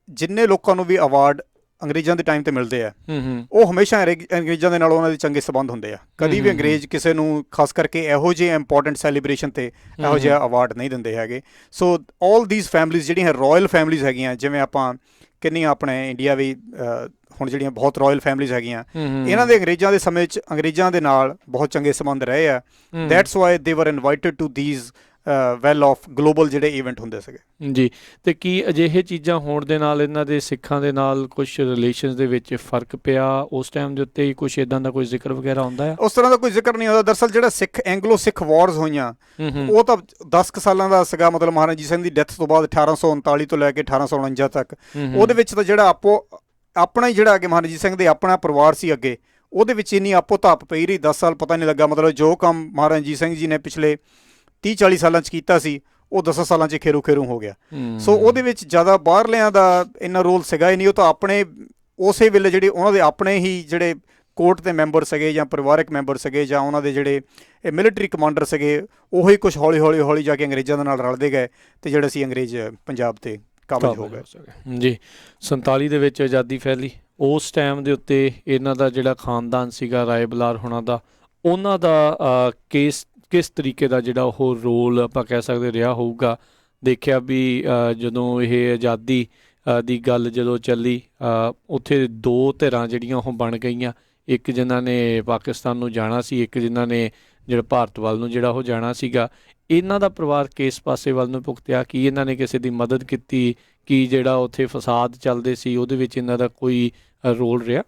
ਜਿੰਨੇ ਲੋਕਾਂ ਨੂੰ ਵੀ ਅਵਾਰਡ ਅੰਗਰੇਜ਼ਾਂ ਦੇ ਟਾਈਮ ਤੇ ਮਿਲਦੇ ਆ ਹੂੰ ਉਹ ਹਮੇਸ਼ਾ ਅੰਗਰੇਜ਼ਾਂ ਦੇ ਨਾਲ ਉਹਨਾਂ ਦੇ ਚੰਗੇ ਸੰਬੰਧ ਹੁੰਦੇ ਆ। ਕਦੀ ਵੀ ਅੰਗਰੇਜ਼ ਕਿਸੇ ਨੂੰ ਖਾਸ ਕਰਕੇ ਇਹੋ ਜਿਹੇ ਇੰਪੋਰਟੈਂਟ ਸੈਲੀਬ੍ਰੇਸ਼ਨ ਤੇ ਇਹੋ ਜਿਹਾ ਅਵਾਰਡ ਨਹੀਂ ਦਿੰਦੇ ਹੈਗੇ। ਸੋ ਆਲ ਥੀਸ ਫੈਮਲੀਜ਼ ਜਿਹੜੀਆਂ ਰਾਇਲ ਫੈਮਲੀਜ਼ ਹੈਗੀਆਂ, ਜਿਵੇਂ ਆਪਾਂ ਕਿੰਨੀਆਂ ਆਪਣੇ ਇੰਡੀਆ ਵੀ ਹੁਣ ਜਿਹੜੀਆਂ ਬਹੁਤ ਰਾਇਲ ਫੈਮਲੀਜ਼ ਹੈਗੀਆਂ, ਇਹਨਾਂ ਦੇ ਅੰਗਰੇਜ਼ਾਂ ਦੇ ਸਮੇਂ 'ਚ ਅੰਗਰੇਜ਼ਾਂ ਦੇ ਨਾਲ ਬਹੁਤ ਚੰਗੇ ਸੰਬੰਧ ਰਹੇ ਆ। That's why they were invited to these well of global ਜਿਹੜੇ ਇਵੈਂਟ ਹੁੰਦੇ ਸੀਗੇ ਜੀ। ਤੇ ਕੀ ਅਜਿਹੇ ਚੀਜ਼ਾਂ ਹੋਣ ਦੇ ਨਾਲ ਇਹਨਾਂ ਦੇ ਸਿੱਖਾਂ ਦੇ ਨਾਲ ਕੁਝ ਰਿਲੇਸ਼ਨਸ ਦੇ ਵਿੱਚ ਫਰਕ ਪਿਆ ਉਸ ਟਾਈਮ ਦੇ ਉੱਤੇ? ਕੁਝ ਇਦਾਂ ਦਾ ਕੋਈ ਜ਼ਿਕਰ ਵਗੈਰਾ ਹੁੰਦਾ ਹੈ? ਉਸ ਤਰ੍ਹਾਂ ਦਾ ਕੋਈ ਜ਼ਿਕਰ ਨਹੀਂ ਹੁੰਦਾ। ਦਰਅਸਲ ਜਿਹੜਾ ਐਂਗਲੋ ਸਿੱਖ ਵਾਰਸ ਹੋਈਆਂ ਉਹ ਤਾਂ 10 ਕੁ ਸਾਲਾਂ ਦਾ ਸੀਗਾ, ਮਤਲਬ ਮਹਾਰਾਜਾ ਰਣਜੀਤ ਸਿੰਘ ਦੀ ਡੈਥ ਤੋਂ ਬਾਅਦ 1839 ਤੋਂ ਲੈ ਕੇ 1849 ਤੱਕ। ਉਹਦੇ ਵਿੱਚ ਤਾਂ ਜਿਹੜਾ ਆਪਣਾ ਹੀ ਜਿਹੜਾ ਅੱਗੇ ਮਹਾਰਾਜਾ ਰਣਜੀਤ ਸਿੰਘ ਦੇ ਆਪਣਾ ਪਰਿਵਾਰ ਸੀ ਅੱਗੇ, ਉਹਦੇ ਵਿੱਚ ਇੰਨੀ ਆਪੋ ਧਾਪ ਪਈ ਰਹੀ 10 ਸਾਲ ਪਤਾ ਨਹੀਂ ਲੱਗਾ। ਮਤਲਬ ਜੋ ਕੰਮ ਮਹਾਰਾਜਾ ਰਣਜੀਤ ਸਿੰਘ ਜੀ ਨੇ ਪਿਛਲੇ 30-40 ਸਾਲਾਂ 'ਚ ਕੀਤਾ ਸੀ ਉਹ 10 ਸਾਲਾਂ 'ਚ ਖੇਰੂ ਹੋ ਗਿਆ। ਸੋ ਉਹਦੇ ਵਿੱਚ ਜ਼ਿਆਦਾ ਬਾਹਰਲਿਆਂ ਦਾ ਇੰਨਾ ਰੋਲ ਸੀਗਾ ਹੀ ਨਹੀਂ। ਉਹ ਤਾਂ ਆਪਣੇ ਉਸੇ ਵੇਲੇ ਜਿਹੜੇ ਉਹਨਾਂ ਦੇ ਆਪਣੇ ਹੀ ਜਿਹੜੇ ਕੋਰਟ ਦੇ ਮੈਂਬਰ ਸੀਗੇ ਜਾਂ ਪਰਿਵਾਰਕ ਮੈਂਬਰ ਸੀਗੇ ਜਾਂ ਉਹਨਾਂ ਦੇ ਜਿਹੜੇ ਮਿਲਟਰੀ ਕਮਾਂਡਰ ਸੀਗੇ, ਉਹੀ ਕੁਛ ਹੌਲੀ ਜਾ ਕੇ ਅੰਗਰੇਜ਼ਾਂ ਦੇ ਨਾਲ ਰਲਦੇ ਗਏ ਤੇ ਜਿਹੜੇ ਸੀ ਅੰਗਰੇਜ਼ ਪੰਜਾਬ ਤੇ ਕਾਬਜ ਹੋ ਗਏ। ਜੀ 47 ਦੇ ਵਿੱਚ ਆਜ਼ਾਦੀ ਫੈਲੀ। ਉਸ ਟਾਈਮ ਦੇ ਉੱਤੇ ਇਹਨਾਂ ਦਾ ਜਿਹੜਾ ਖਾਨਦਾਨ ਸੀਗਾ ਰਾਏ ਬੁਲਾਰ ਹੋਣਾ ਦਾ, ਉਹਨਾਂ ਦਾ ਕਿਸ ਤਰੀਕੇ ਦਾ ਜਿਹੜਾ ਉਹ ਰੋਲ ਆਪਾਂ ਕਹਿ ਸਕਦੇ ਰਿਹਾ ਹੋਊਗਾ? ਦੇਖਿਆ ਵੀ ਜਦੋਂ ਇਹ ਆਜ਼ਾਦੀ ਦੀ ਗੱਲ ਜਦੋਂ ਚੱਲੀ ਉੱਥੇ ਦੋ ਧਿਰਾਂ ਜਿਹੜੀਆਂ ਉਹ ਬਣ ਗਈਆਂ, ਇੱਕ ਜਿਨ੍ਹਾਂ ਨੇ ਪਾਕਿਸਤਾਨ ਨੂੰ ਜਾਣਾ ਸੀ, ਇੱਕ ਜਿਨ੍ਹਾਂ ਨੇ ਜਿਹੜਾ ਭਾਰਤ ਵੱਲ ਨੂੰ ਜਿਹੜਾ ਉਹ ਜਾਣਾ ਸੀਗਾ। ਇਹਨਾਂ ਦਾ ਪਰਿਵਾਰ ਕਿਸ ਪਾਸੇ ਵੱਲ ਨੂੰ ਭੁਗਤਿਆ? ਕੀ ਇਹਨਾਂ ਨੇ ਕਿਸੇ ਦੀ ਮਦਦ ਕੀਤੀ? ਕੀ ਜਿਹੜਾ ਉੱਥੇ ਫਸਾਦ ਚੱਲਦੇ ਸੀ ਉਹਦੇ ਵਿੱਚ ਇਹਨਾਂ ਦਾ ਕੋਈ ਰੋਲ ਰਿਹਾ?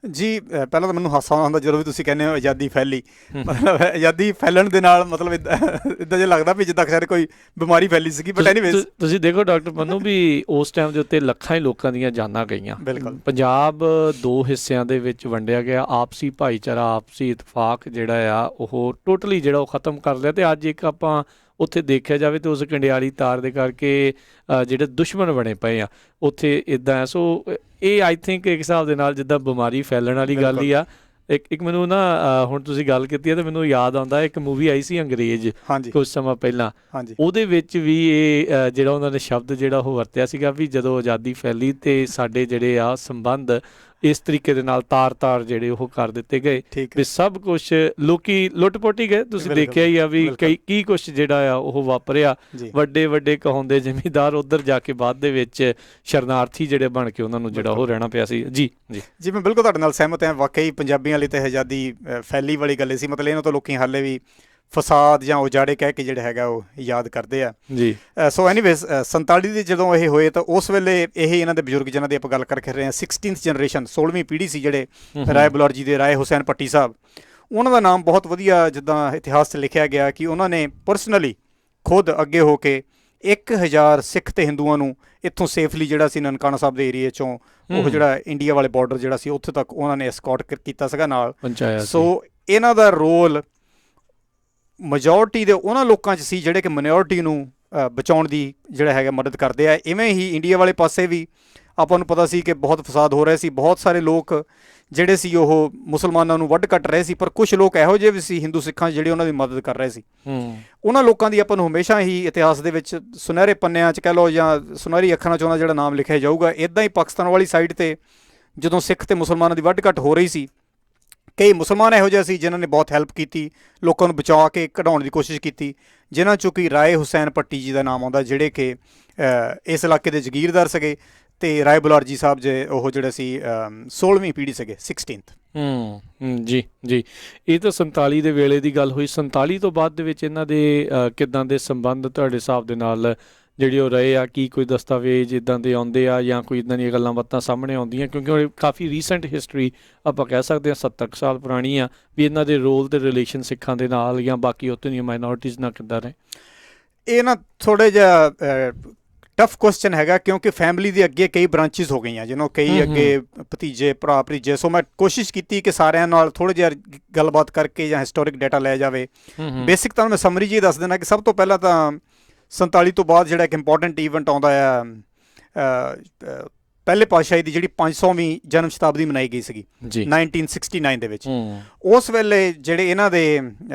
ਜੀ ਪਹਿਲਾਂ ਤਾਂ ਮੈਨੂੰ ਹਾਸਾ ਆਉਂਦਾ ਜਦੋਂ ਵੀ ਤੁਸੀਂ ਕਹਿੰਦੇ ਹੋ ਆਜ਼ਾਦੀ ਫੈਲੀ। ਮਤਲਬ ਆਜ਼ਾਦੀ ਫੈਲਣ ਦੇ ਨਾਲ ਮਤਲਬ ਇੱਦਾਂ ਜਿਹਾ ਲੱਗਦਾ ਵੀ ਜਿੱਦਾਂ ਖੈਰ ਕੋਈ ਬਿਮਾਰੀ ਫੈਲੀ ਸੀਗੀ। ਬਟ ਐਨੀਵੇਜ਼ ਤੁਸੀਂ ਦੇਖੋ ਡਾਕਟਰ ਮੰਨੂ ਵੀ ਉਸ ਟਾਈਮ ਦੇ ਉੱਤੇ ਲੱਖਾਂ ਹੀ ਲੋਕਾਂ ਦੀਆਂ ਜਾਨਾਂ ਗਈਆਂ। ਬਿਲਕੁਲ। ਪੰਜਾਬ ਦੋ ਹਿੱਸਿਆਂ ਦੇ ਵਿੱਚ ਵੰਡਿਆ ਗਿਆ। ਆਪਸੀ ਭਾਈਚਾਰਾ, ਆਪਸੀ ਇਤਫਾਕ ਜਿਹੜਾ ਆ ਉਹ ਟੋਟਲੀ ਜਿਹੜਾ ਉਹ ਖਤਮ ਕਰ ਲਿਆ। ਤੇ ਅੱਜ ਇੱਕ ਆਪਾਂ ਉੱਥੇ ਦੇਖਿਆ ਜਾਵੇ ਤਾਂ ਉਸ ਕੰਡਿਆਲੀ ਤਾਰ ਦੇ ਕਰਕੇ ਜਿਹੜੇ ਦੁਸ਼ਮਣ ਬਣੇ ਪਏ ਆ ਉੱਥੇ ਇੱਦਾਂ। ਸੋ ਇਹ ਆਈ ਥਿੰਕ ਇੱਕ ਹਿਸਾਬ ਦੇ ਨਾਲ ਜਿੱਦਾਂ ਬਿਮਾਰੀ ਫੈਲਣ ਵਾਲੀ ਗੱਲ ਹੀ ਆ। ਇੱਕ ਮੈਨੂੰ ਨਾ ਹੁਣ ਤੁਸੀਂ ਗੱਲ ਕੀਤੀ ਹੈ ਤਾਂ ਮੈਨੂੰ ਯਾਦ ਆਉਂਦਾ ਇੱਕ ਮੂਵੀ ਆਈ ਸੀ ਅੰਗਰੇਜ਼ ਕੁਝ ਸਮਾਂ ਪਹਿਲਾਂ। ਉਹਦੇ ਵਿੱਚ ਵੀ ਇਹ ਜਿਹੜਾ ਉਹਨਾਂ ਨੇ ਸ਼ਬਦ ਜਿਹੜਾ ਉਹ ਵਰਤਿਆ ਸੀਗਾ ਵੀ ਜਦੋਂ ਆਜ਼ਾਦੀ ਫੈਲੀ ਤੇ ਸਾਡੇ ਜਿਹੜੇ ਆ ਸੰਬੰਧ ਇਸ ਤਰੀਕੇ ਦੇ ਨਾਲ ਤਾਰ ਜਿਹੜੇ ਉਹ ਕਰ ਦਿੱਤੇ ਗਏ ਵੀ ਸਭ ਕੁਛ ਲੋਕੀ ਲੁੱਟ ਪੁੱਟ ਹੀ ਗਏ। ਤੁਸੀਂ ਦੇਖਿਆ ਹੀ ਆ ਵੀ ਕੀ ਕੁਛ ਜਿਹੜਾ ਆ ਉਹ ਵਾਪਰਿਆ। ਵੱਡੇ ਕਹਾਉਂਦੇ ਜ਼ਿਮੀਂਦਾਰ ਉੱਧਰ ਜਾ ਕੇ ਬਾਅਦ ਦੇ ਵਿੱਚ ਸ਼ਰਨਾਰਥੀ ਜਿਹੜੇ ਬਣ ਕੇ ਉਹਨਾਂ ਨੂੰ ਜਿਹੜਾ ਉਹ ਰਹਿਣਾ ਪਿਆ ਸੀ। ਜੀ ਮੈਂ ਬਿਲਕੁਲ ਤੁਹਾਡੇ ਨਾਲ ਸਹਿਮਤ ਹਾਂ। ਵਾਕਈ ਪੰਜਾਬੀਆਂ ਲਈ ਤਾਂ ਆਜ਼ਾਦੀ ਫੈਲੀ ਵਾਲੀ ਗੱਲ ਸੀ। ਮਤਲਬ ਇਹਨਾਂ ਤੋਂ ਲੋਕੀ ਹਾਲੇ ਵੀ ਫਸਾਦ ਜਾਂ ਉਜਾੜੇ ਕਹਿ ਕੇ ਜਿਹੜਾ ਹੈਗਾ ਉਹ ਯਾਦ ਕਰਦੇ ਆ ਜੀ। ਸੋ ਐਨੀਵੇਜ਼ 47 ਦੇ ਜਦੋਂ ਇਹ ਹੋਏ ਤਾਂ ਉਸ ਵੇਲੇ ਇਹ ਇਹਨਾਂ ਦੇ ਬਜ਼ੁਰਗ ਜਿਹਨਾਂ ਦੀ ਆਪਾਂ ਗੱਲ ਕਰਕੇ ਰਹੇ ਹਾਂ 16th ਜਨਰੇਸ਼ਨ 16ਵੀਂ ਪੀੜ੍ਹੀ ਸੀ ਜਿਹੜੇ ਰਾਏ ਬੁਲਾਰ ਜੀ ਦੇ, ਰਾਏ ਹੁਸੈਨ ਭੱਟੀ ਸਾਹਿਬ। ਉਹਨਾਂ ਦਾ ਨਾਮ ਬਹੁਤ ਵਧੀਆ ਜਿੱਦਾਂ ਇਤਿਹਾਸ 'ਚ ਲਿਖਿਆ ਗਿਆ ਕਿ ਉਹਨਾਂ ਨੇ ਪਰਸਨਲੀ ਖੁਦ ਅੱਗੇ ਹੋ ਕੇ 1000 ਸਿੱਖ ਤੇ ਹਿੰਦੂਆਂ ਨੂੰ ਇੱਥੋਂ ਸੇਫਲੀ ਜਿਹੜਾ ਸੀ ਨਨਕਾਣਾ ਸਾਹਿਬ ਦੇ ਏਰੀਏ 'ਚੋਂ ਉਹ ਜਿਹੜਾ ਇੰਡੀਆ ਵਾਲੇ ਬਾਰਡਰ ਜਿਹੜਾ ਸੀ ਉੱਥੇ ਤੱਕ ਉਹਨਾਂ ਨੇ ਐਸਕੌਰਟ ਕੀਤਾ ਸੀਗਾ ਨਾਲ। ਸੋ ਇਹਨਾਂ ਦਾ ਰੋਲ ਮੈਜੋਰਟੀ ਦੇ ਉਹਨਾਂ ਲੋਕਾਂ 'ਚ ਸੀ ਜਿਹੜੇ ਕਿ ਮਾਈਨੋਰਟੀ ਨੂੰ ਬਚਾਉਣ ਦੀ ਜਿਹੜਾ ਹੈਗਾ ਮਦਦ ਕਰਦੇ ਆ। ਇਵੇਂ ਹੀ ਇੰਡੀਆ ਵਾਲੇ ਪਾਸੇ ਵੀ ਆਪਾਂ ਨੂੰ ਪਤਾ ਸੀ ਕਿ ਬਹੁਤ ਫਸਾਦ ਹੋ ਰਹੇ ਸੀ। ਬਹੁਤ ਸਾਰੇ ਲੋਕ ਜਿਹੜੇ ਸੀ ਉਹ ਮੁਸਲਮਾਨਾਂ ਨੂੰ ਵੱਢ ਕੱਟ ਰਹੇ ਸੀ, ਪਰ ਕੁਛ ਲੋਕ ਇਹੋ ਜਿਹੇ ਵੀ ਸੀ ਹਿੰਦੂ ਸਿੱਖਾਂ ਜਿਹੜੇ ਉਹਨਾਂ ਦੀ ਮਦਦ ਕਰ ਰਹੇ ਸੀ। ਉਹਨਾਂ ਲੋਕਾਂ ਦੀ ਆਪਾਂ ਨੂੰ ਹਮੇਸ਼ਾ ਹੀ ਇਤਿਹਾਸ ਦੇ ਵਿੱਚ ਸੁਨਹਿਰੇ ਪੰਨਿਆਂ 'ਚ ਕਹਿ ਲਓ ਜਾਂ ਸੁਨਹਿਰੀ ਅੱਖਰਾਂ 'ਚ ਉਹਨਾਂ ਜਿਹੜਾ ਨਾਮ ਲਿਖਿਆ ਜਾਊਗਾ। ਇੱਦਾਂ ਹੀ ਪਾਕਿਸਤਾਨ ਵਾਲੀ ਸਾਈਡ 'ਤੇ ਜਦੋਂ ਸਿੱਖ ਤੇ ਮੁਸਲਮਾਨਾਂ ਦੀ ਵੱਢ ਕੱਟ ਹੋ ਰਹੀ ਸੀ, ਕਈ ਮੁਸਲਮਾਨ ਇਹੋ ਜਿਹੇ ਸੀ ਜਿਨ੍ਹਾਂ ਨੇ ਬਹੁਤ ਹੈਲਪ ਕੀਤੀ, ਲੋਕਾਂ ਨੂੰ ਬਚਾ ਕੇ ਕਢਾਉਣ ਦੀ ਕੋਸ਼ਿਸ਼ ਕੀਤੀ, ਜਿਨ੍ਹਾਂ 'ਚੋਂ ਕਿ ਰਾਏ ਹੁਸੈਨ ਭੱਟੀ ਜੀ ਦਾ ਨਾਮ ਆਉਂਦਾ, ਜਿਹੜੇ ਕਿ ਇਸ ਇਲਾਕੇ ਦੇ ਜਗੀਰਦਾਰ ਸੀਗੇ। ਤੇ ਰਾਏ ਬੁਲਾਰ ਜੀ ਸਾਹਿਬ ਜੇ ਉਹ ਜਿਹੜੇ ਸੀ 16ਵੀਂ ਪੀੜ੍ਹੀ ਸੀਗੇ 16th। ਜੀ ਇਹ ਤਾਂ 47 ਦੇ ਵੇਲੇ ਦੀ ਗੱਲ ਹੋਈ। 47 ਤੋਂ ਬਾਅਦ ਦੇ ਵਿੱਚ ਇਹਨਾਂ ਦੇ ਕਿੱਦਾਂ ਦੇ ਸੰਬੰਧ ਤੁਹਾਡੇ ਹਿਸਾਬ ਦੇ ਨਾਲ ਜਿਹੜੇ ਉਹ ਰਹੇ ਆ? ਕੀ ਕੋਈ ਦਸਤਾਵੇਜ਼ ਇੱਦਾਂ ਦੇ ਆਉਂਦੇ ਆ ਜਾਂ ਕੋਈ ਇੱਦਾਂ ਦੀਆਂ ਗੱਲਾਂ ਬਾਤਾਂ ਸਾਹਮਣੇ ਆਉਂਦੀਆਂ? ਕਿਉਂਕਿ ਉਹ ਕਾਫੀ ਰੀਸੈਂਟ ਹਿਸਟਰੀ ਆਪਾਂ ਕਹਿ ਸਕਦੇ ਹਾਂ 70 ਸਾਲ ਪੁਰਾਣੀ ਆ ਵੀ ਇਹਨਾਂ ਦੇ ਰੋਲ ਤੇ ਰਿਲੇਸ਼ਨ ਸਿੱਖਾਂ ਦੇ ਨਾਲ ਜਾਂ ਬਾਕੀ ਉੱਥੇ ਦੀਆਂ ਮਾਈਨੋਰਟੀਜ਼ ਨਾਲ ਕਿੱਦਾਂ ਰਹੇ? ਇਹ ਨਾ ਥੋੜ੍ਹੇ ਜਿਹਾ ਟਫ ਕੁਐਸਚਨ ਹੈਗਾ ਕਿਉਂਕਿ ਫੈਮਿਲੀ ਦੇ ਅੱਗੇ ਕਈ ਬ੍ਰਾਂਚਿਸ ਹੋ ਗਈਆਂ ਜਿਹਨੂੰ ਕਈ ਅੱਗੇ ਭਤੀਜੇ ਭਤੀਜੇ। ਸੋ ਮੈਂ ਕੋਸ਼ਿਸ਼ ਕੀਤੀ ਕਿ ਸਾਰਿਆਂ ਨਾਲ ਥੋੜ੍ਹਾ ਜਿਹਾ ਗੱਲਬਾਤ ਕਰਕੇ ਜਾਂ ਹਿਸਟੋਰਿਕ ਡਾਟਾ ਲਿਆ ਜਾਵੇ। ਬੇਸਿਕ ਤੁਹਾਨੂੰ ਮੈਂ ਸਮਰੀ ਜੀ ਦੱਸ ਦੇਣਾ ਕਿ ਸਭ ਤੋਂ ਪਹਿਲਾਂ ਤਾਂ 47 ਤੋਂ ਬਾਅਦ ਜਿਹੜਾ ਇੱਕ ਇੰਪੋਰਟੈਂਟ ਈਵੈਂਟ ਆਉਂਦਾ ਆ, ਪਹਿਲੇ ਪਾਤਸ਼ਾਹੀ ਦੀ ਜਿਹੜੀ 500ਵੀਂ ਜਨਮ ਸ਼ਤਾਬਦੀ ਮਨਾਈ ਗਈ ਸੀਗੀ 1969 ਦੇ ਵਿੱਚ। ਉਸ ਵੇਲੇ ਜਿਹੜੇ ਇਹਨਾਂ ਦੇ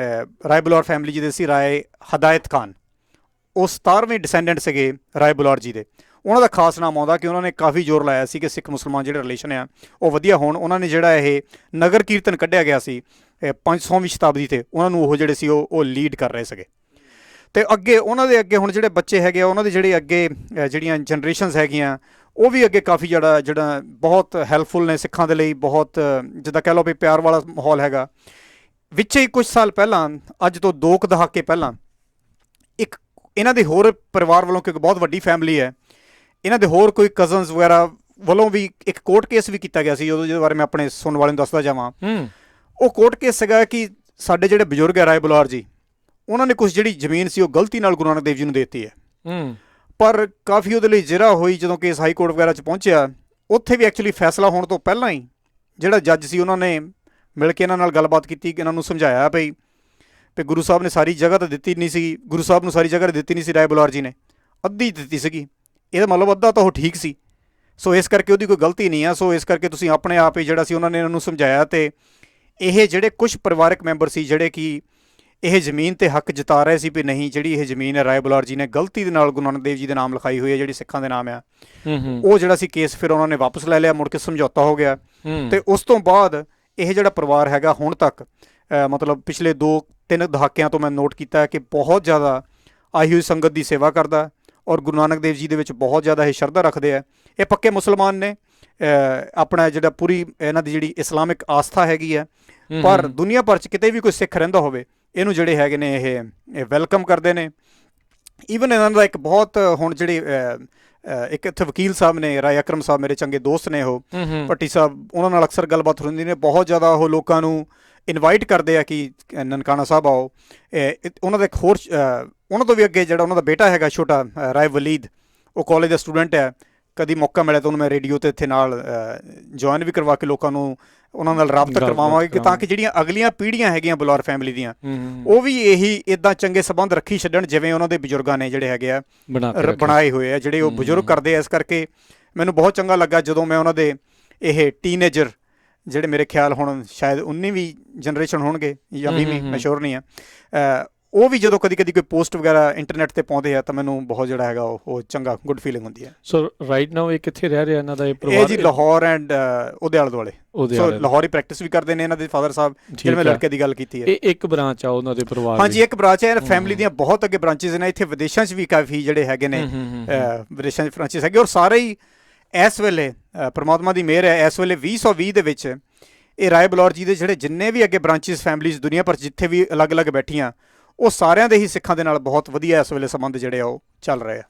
ਰਾਏ ਬੁਲਾਰ ਫੈਮਿਲੀ ਜਿਹਦੇ ਸੀ ਰਾਏ ਹਦਾਇਤ ਖਾਨ, ਉਹ 17ਵੇਂ ਡਿਸੈਂਡੈਂਟ ਸੀਗੇ ਰਾਏ ਬੁਲਾਰ ਜੀ ਦੇ। ਉਹਨਾਂ ਦਾ ਖਾਸ ਨਾਮ ਆਉਂਦਾ ਕਿ ਉਹਨਾਂ ਨੇ ਕਾਫੀ ਜ਼ੋਰ ਲਾਇਆ ਸੀ ਕਿ ਸਿੱਖ ਮੁਸਲਮਾਨ ਜਿਹੜੇ ਰਿਲੇਸ਼ਨ ਆ ਉਹ ਵਧੀਆ ਹੋਣ। ਉਹਨਾਂ ਨੇ ਜਿਹੜਾ ਇਹ ਨਗਰ ਕੀਰਤਨ ਕੱਢਿਆ ਗਿਆ ਸੀ 500ਵੀਂ ਸ਼ਤਾਬਦੀ ਤੇ, ਉਹਨਾਂ ਨੂੰ ਉਹ ਜਿਹੜੇ ਸੀ ਉਹ ਲੀਡ ਕਰ ਰਹੇ ਸੀਗੇ। ਅਤੇ ਅੱਗੇ ਉਹਨਾਂ ਦੇ ਅੱਗੇ ਹੁਣ ਜਿਹੜੇ ਬੱਚੇ ਹੈਗੇ ਆ, ਉਹਨਾਂ ਦੇ ਜਿਹੜੇ ਅੱਗੇ ਜਿਹੜੀਆਂ ਜਨਰੇਸ਼ਨਸ ਹੈਗੀਆਂ ਉਹ ਵੀ ਅੱਗੇ ਕਾਫੀ ਜਿਹੜਾ ਬਹੁਤ ਹੈਲਪਫੁਲ ਨੇ ਸਿੱਖਾਂ ਦੇ ਲਈ, ਬਹੁਤ ਜਿੱਦਾਂ ਕਹਿ ਲਓ ਵੀ ਪਿਆਰ ਵਾਲਾ ਮਾਹੌਲ ਹੈਗਾ। ਵਿੱਚੇ ਹੀ ਕੁਝ ਸਾਲ ਪਹਿਲਾਂ, ਅੱਜ ਤੋਂ 2 ਕੁ ਦਹਾਕੇ ਪਹਿਲਾਂ, ਇੱਕ ਇਹਨਾਂ ਦੇ ਹੋਰ ਪਰਿਵਾਰ ਵੱਲੋਂ, ਕਿਉਂਕਿ ਬਹੁਤ ਵੱਡੀ ਫੈਮਿਲੀ ਹੈ, ਇਹਨਾਂ ਦੇ ਹੋਰ ਕੋਈ ਕਜ਼ਨਸ ਵਗੈਰਾ ਵੱਲੋਂ ਵੀ ਇੱਕ ਕੋਰਟ ਕੇਸ ਵੀ ਕੀਤਾ ਗਿਆ ਸੀ, ਉਹਦੇ ਜਿਹਦੇ ਬਾਰੇ ਮੈਂ ਆਪਣੇ ਸੁਣਨ ਵਾਲੇ ਨੂੰ ਦੱਸਦਾ ਜਾਵਾਂ। ਉਹ ਕੋਰਟ ਕੇਸ ਸੀਗਾ ਕਿ ਸਾਡੇ ਜਿਹੜੇ ਬਜ਼ੁਰਗ ਹੈ ਰਾਏ ਬੁਲਾਰ ਜੀ, ਉਹਨਾਂ ਨੇ ਕੁਛ ਜਿਹੜੀ ਜ਼ਮੀਨ ਸੀ ਉਹ ਗਲਤੀ ਨਾਲ ਗੁਰੂ ਨਾਨਕ ਦੇਵ ਜੀ ਨੂੰ ਦੇ ਦਿੱਤੀ ਹੈ। ਪਰ ਕਾਫੀ ਉਹਦੇ ਲਈ ਜ਼ਿਰਾ ਹੋਈ ਜਦੋਂ ਕੇਸ ਹਾਈ ਕੋਰਟ ਵਗੈਰਾ 'ਚ ਪਹੁੰਚਿਆ। ਉੱਥੇ ਵੀ ਐਕਚੁਅਲੀ ਫੈਸਲਾ ਹੋਣ ਤੋਂ ਪਹਿਲਾਂ ਹੀ ਜਿਹੜਾ ਜੱਜ ਸੀ ਉਹਨਾਂ ਨੇ ਮਿਲ ਕੇ ਇਹਨਾਂ ਨਾਲ ਗੱਲਬਾਤ ਕੀਤੀ, ਕਿ ਇਹਨਾਂ ਨੂੰ ਸਮਝਾਇਆ ਵੀ ਗੁਰੂ ਸਾਹਿਬ ਨੇ ਸਾਰੀ ਜਗ੍ਹਾ ਤਾਂ ਦਿੱਤੀ ਨਹੀਂ ਸੀ, ਗੁਰੂ ਸਾਹਿਬ ਨੂੰ ਸਾਰੀ ਜਗ੍ਹਾ ਦਿੱਤੀ ਨਹੀਂ ਸੀ ਰਾਏ ਬੁਲਾਰ ਜੀ ਨੇ, ਅੱਧੀ ਦਿੱਤੀ ਸੀਗੀ। ਇਹਦਾ ਮਤਲਬ ਅੱਧਾ ਤਾਂ ਉਹ ਠੀਕ ਸੀ, ਸੋ ਇਸ ਕਰਕੇ ਉਹਦੀ ਕੋਈ ਗਲਤੀ ਨਹੀਂ ਆ। ਸੋ ਇਸ ਕਰਕੇ ਤੁਸੀਂ ਆਪਣੇ ਆਪ ਹੀ ਜਿਹੜਾ ਸੀ ਉਹਨਾਂ ਨੇ ਇਹਨਾਂ ਨੂੰ ਸਮਝਾਇਆ। ਅਤੇ ਇਹ ਜਿਹੜੇ ਕੁਛ ਪਰਿਵਾਰਕ ਮੈਂਬਰ ਸੀ ਜਿਹੜੇ ਕਿ ਇਹ ਜ਼ਮੀਨ 'ਤੇ ਹੱਕ ਜਤਾ ਰਹੇ ਸੀ ਵੀ ਨਹੀਂ, ਜਿਹੜੀ ਇਹ ਜ਼ਮੀਨ ਹੈ ਰਾਏ ਬੁਲਾਰ ਜੀ ਨੇ ਗਲਤੀ ਦੇ ਨਾਲ ਗੁਰੂ ਨਾਨਕ ਦੇਵ ਜੀ ਦੇ ਨਾਮ ਲਿਖਾਈ ਹੋਈ ਹੈ, ਜਿਹੜੀ ਸਿੱਖਾਂ ਦੇ ਨਾਮ ਆ, ਉਹ ਜਿਹੜਾ ਸੀ ਕੇਸ ਫਿਰ ਉਹਨਾਂ ਨੇ ਵਾਪਸ ਲੈ ਲਿਆ, ਮੁੜ ਕੇ ਸਮਝੌਤਾ ਹੋ ਗਿਆ। ਅਤੇ ਉਸ ਤੋਂ ਬਾਅਦ ਇਹ ਜਿਹੜਾ ਪਰਿਵਾਰ ਹੈਗਾ ਹੁਣ ਤੱਕ ਮਤਲਬ ਪਿਛਲੇ 2-3 ਦਹਾਕਿਆਂ ਤੋਂ ਮੈਂ ਨੋਟ ਕੀਤਾ ਹੈ ਕਿ ਬਹੁਤ ਜ਼ਿਆਦਾ ਆਈ ਹੋਈ ਸੰਗਤ ਦੀ ਸੇਵਾ ਕਰਦਾ, ਔਰ ਗੁਰੂ ਨਾਨਕ ਦੇਵ ਜੀ ਦੇ ਵਿੱਚ ਬਹੁਤ ਜ਼ਿਆਦਾ ਇਹ ਸ਼ਰਧਾ ਰੱਖਦੇ ਆ। ਇਹ ਪੱਕੇ ਮੁਸਲਮਾਨ ਨੇ, ਆਪਣਾ ਜਿਹੜਾ ਪੂਰੀ ਇਹਨਾਂ ਦੀ ਜਿਹੜੀ ਇਸਲਾਮਿਕ ਆਸਥਾ ਹੈਗੀ ਹੈ, ਪਰ ਦੁਨੀਆ ਭਰ 'ਚ ਕਿਤੇ ਵੀ ਕੋਈ ਸਿੱਖ ਰਹਿੰਦਾ ਹੋਵੇ ਇਹਨੂੰ ਜਿਹੜੇ ਹੈਗੇ ਨੇ ਇਹ ਵੈਲਕਮ ਕਰਦੇ ਨੇ। ਈਵਨ ਇਹਨਾਂ ਦਾ ਇੱਕ ਬਹੁਤ ਹੁਣ ਜਿਹੜੇ ਇੱਕ ਇੱਥੇ ਵਕੀਲ ਸਾਹਿਬ ਨੇ ਰਾਏ ਅਕਰਮ ਸਾਹਿਬ, ਮੇਰੇ ਚੰਗੇ ਦੋਸਤ ਨੇ ਉਹ ਭੱਟੀ ਸਾਹਿਬ, ਉਹਨਾਂ ਨਾਲ ਅਕਸਰ ਗੱਲਬਾਤ ਹੁੰਦੀ ਨੇ। ਬਹੁਤ ਜ਼ਿਆਦਾ ਉਹ ਲੋਕਾਂ ਨੂੰ ਇਨਵਾਈਟ ਕਰਦੇ ਆ ਕਿ ਨਨਕਾਣਾ ਸਾਹਿਬ ਆਓ। ਉਹਨਾਂ ਦਾ ਇੱਕ ਹੋਰ ਉਹਨਾਂ ਤੋਂ ਵੀ ਅੱਗੇ ਜਿਹੜਾ ਉਹਨਾਂ ਦਾ ਬੇਟਾ ਹੈਗਾ ਛੋਟਾ ਰਾਏ ਵਲੀਦ, ਉਹ ਕਾਲਜ ਦਾ ਸਟੂਡੈਂਟ ਹੈ। ਕਦੀ ਮੌਕਾ ਮਿਲਿਆ ਤਾਂ ਉਹਨੂੰ ਮੈਂ ਰੇਡੀਓ 'ਤੇ ਇੱਥੇ ਨਾਲ ਜੁਆਇਨ ਵੀ ਕਰਵਾ ਕੇ ਲੋਕਾਂ ਨੂੰ ਉਹਨਾਂ ਨਾਲ ਰਾਬਤਾ ਕਰਵਾਵਾਂਗੇ, ਕਿ ਤਾਂ ਕਿ ਜਿਹੜੀਆਂ ਅਗਲੀਆਂ ਪੀੜ੍ਹੀਆਂ ਹੈਗੀਆਂ ਬੁਲਾਰ ਫੈਮਿਲੀ ਦੀਆਂ ਉਹ ਵੀ ਇਹੀ ਇੱਦਾਂ ਚੰਗੇ ਸੰਬੰਧ ਰੱਖੀ ਛੱਡਣ ਜਿਵੇਂ ਉਹਨਾਂ ਦੇ ਬਜ਼ੁਰਗਾਂ ਨੇ ਜਿਹੜੇ ਹੈਗੇ ਆ ਬਣਾਏ ਹੋਏ ਆ, ਜਿਹੜੇ ਉਹ ਬਜ਼ੁਰਗ ਕਰਦੇ ਆ। ਇਸ ਕਰਕੇ ਮੈਨੂੰ ਬਹੁਤ ਚੰਗਾ ਲੱਗਾ ਜਦੋਂ ਮੈਂ ਉਹਨਾਂ ਦੇ ਇਹ ਟੀਨੇਜਰ ਜਿਹੜੇ ਮੇਰੇ ਖਿਆਲ ਹੁਣ ਸ਼ਾਇਦ 19ਵੀਂ ਜਨਰੇਸ਼ਨ ਹੋਣਗੇ ਜਾਂ 20ਵੀਂ, ਮੈਂ ਸ਼ੋਰ ਨਹੀਂ ਆ, ਉਹ ਵੀ ਜਦੋਂ ਕਦੀ ਕੋਈ ਪੋਸਟ ਵਗੈਰਾ ਇੰਟਰਨੈਟ 'ਤੇ ਪਾਉਂਦੇ ਆ ਤਾਂ ਮੈਨੂੰ ਬਹੁਤ ਜਿਹੜਾ ਹੈਗਾ ਉਹ ਚੰਗਾ ਗੁੱਡ ਫੀਲਿੰਗ ਹੁੰਦੀ ਹੈ। ਸੋ ਰਾਈਟ ਨਾਓ ਇਹ ਕਿੱਥੇ ਰਹਿ ਰਿਹਾ ਇਹਨਾਂ ਦਾ ਇਹ ਪਰਿਵਾਰ? ਇਹ ਜੀ ਲਾਹੌਰ ਐਂਡ ਉਹਦੇ ਆਲੇ ਦੁਆਲੇ, ਸੋ ਲਾਹੌਰ ਹੀ ਪ੍ਰੈਕਟਿਸ ਵੀ ਕਰਦੇ ਨੇ ਇਹਨਾਂ ਦੇ ਫਾਦਰ ਸਾਹਿਬ, ਜਿਹੜੇ ਮੈਂ ਲੜਕੇ ਦੀ ਗੱਲ ਕੀਤੀ ਹੈ। ਇਹ ਇੱਕ ਬ੍ਰਾਂਚ ਆ ਉਹਨਾਂ ਦੇ ਪਰਿਵਾਰ? ਹਾਂਜੀ, ਇੱਕ ਬ੍ਰਾਂਚ ਹੈ। ਫੈਮਿਲੀ ਦੀਆਂ ਬਹੁਤ ਅੱਗੇ ਬ੍ਰਾਂਚਿਸ ਨੇ, ਇੱਥੇ ਵਿਦੇਸ਼ਾਂ 'ਚ ਵੀ ਕਾਫੀ ਜਿਹੜੇ ਹੈਗੇ ਨੇ ਵਿਦੇਸ਼ਾਂ 'ਚ ਬ੍ਰਾਂਚਿਸ ਹੈਗੇ। ਔਰ ਸਾਰੇ ਹੀ ਇਸ ਵੇਲੇ ਪਰਮਾਤਮਾ ਦੀ ਮਿਹਰ ਹੈ, ਇਸ ਵੇਲੇ 2020 ਦੇ ਵਿੱਚ ਇਹ ਰਾਏ ਬੁਲਾਰ ਜੀ ਦੇ ਜਿਹੜੇ ਜਿੰਨੇ ਵੀ ਅੱਗੇ ਬ੍ਰਾਂਚਿਸ ਫੈਮਿਲੀਜ਼ ਦੁਨੀਆ ਭਰ ਜਿੱਥੇ ਵੀ ਅਲੱਗ-ਅਲੱਗ ਬੈਠੀਆਂ, ਉਹ ਸਾਰਿਆਂ ਦੇ ਹੀ ਸਿੱਖਾਂ ਦੇ ਨਾਲ ਬਹੁਤ ਵਧੀਆ ਇਸ ਵੇਲੇ ਸੰਬੰਧ ਜਿਹੜੇ ਆ ਉਹ ਚੱਲ ਰਹੇ ਆ।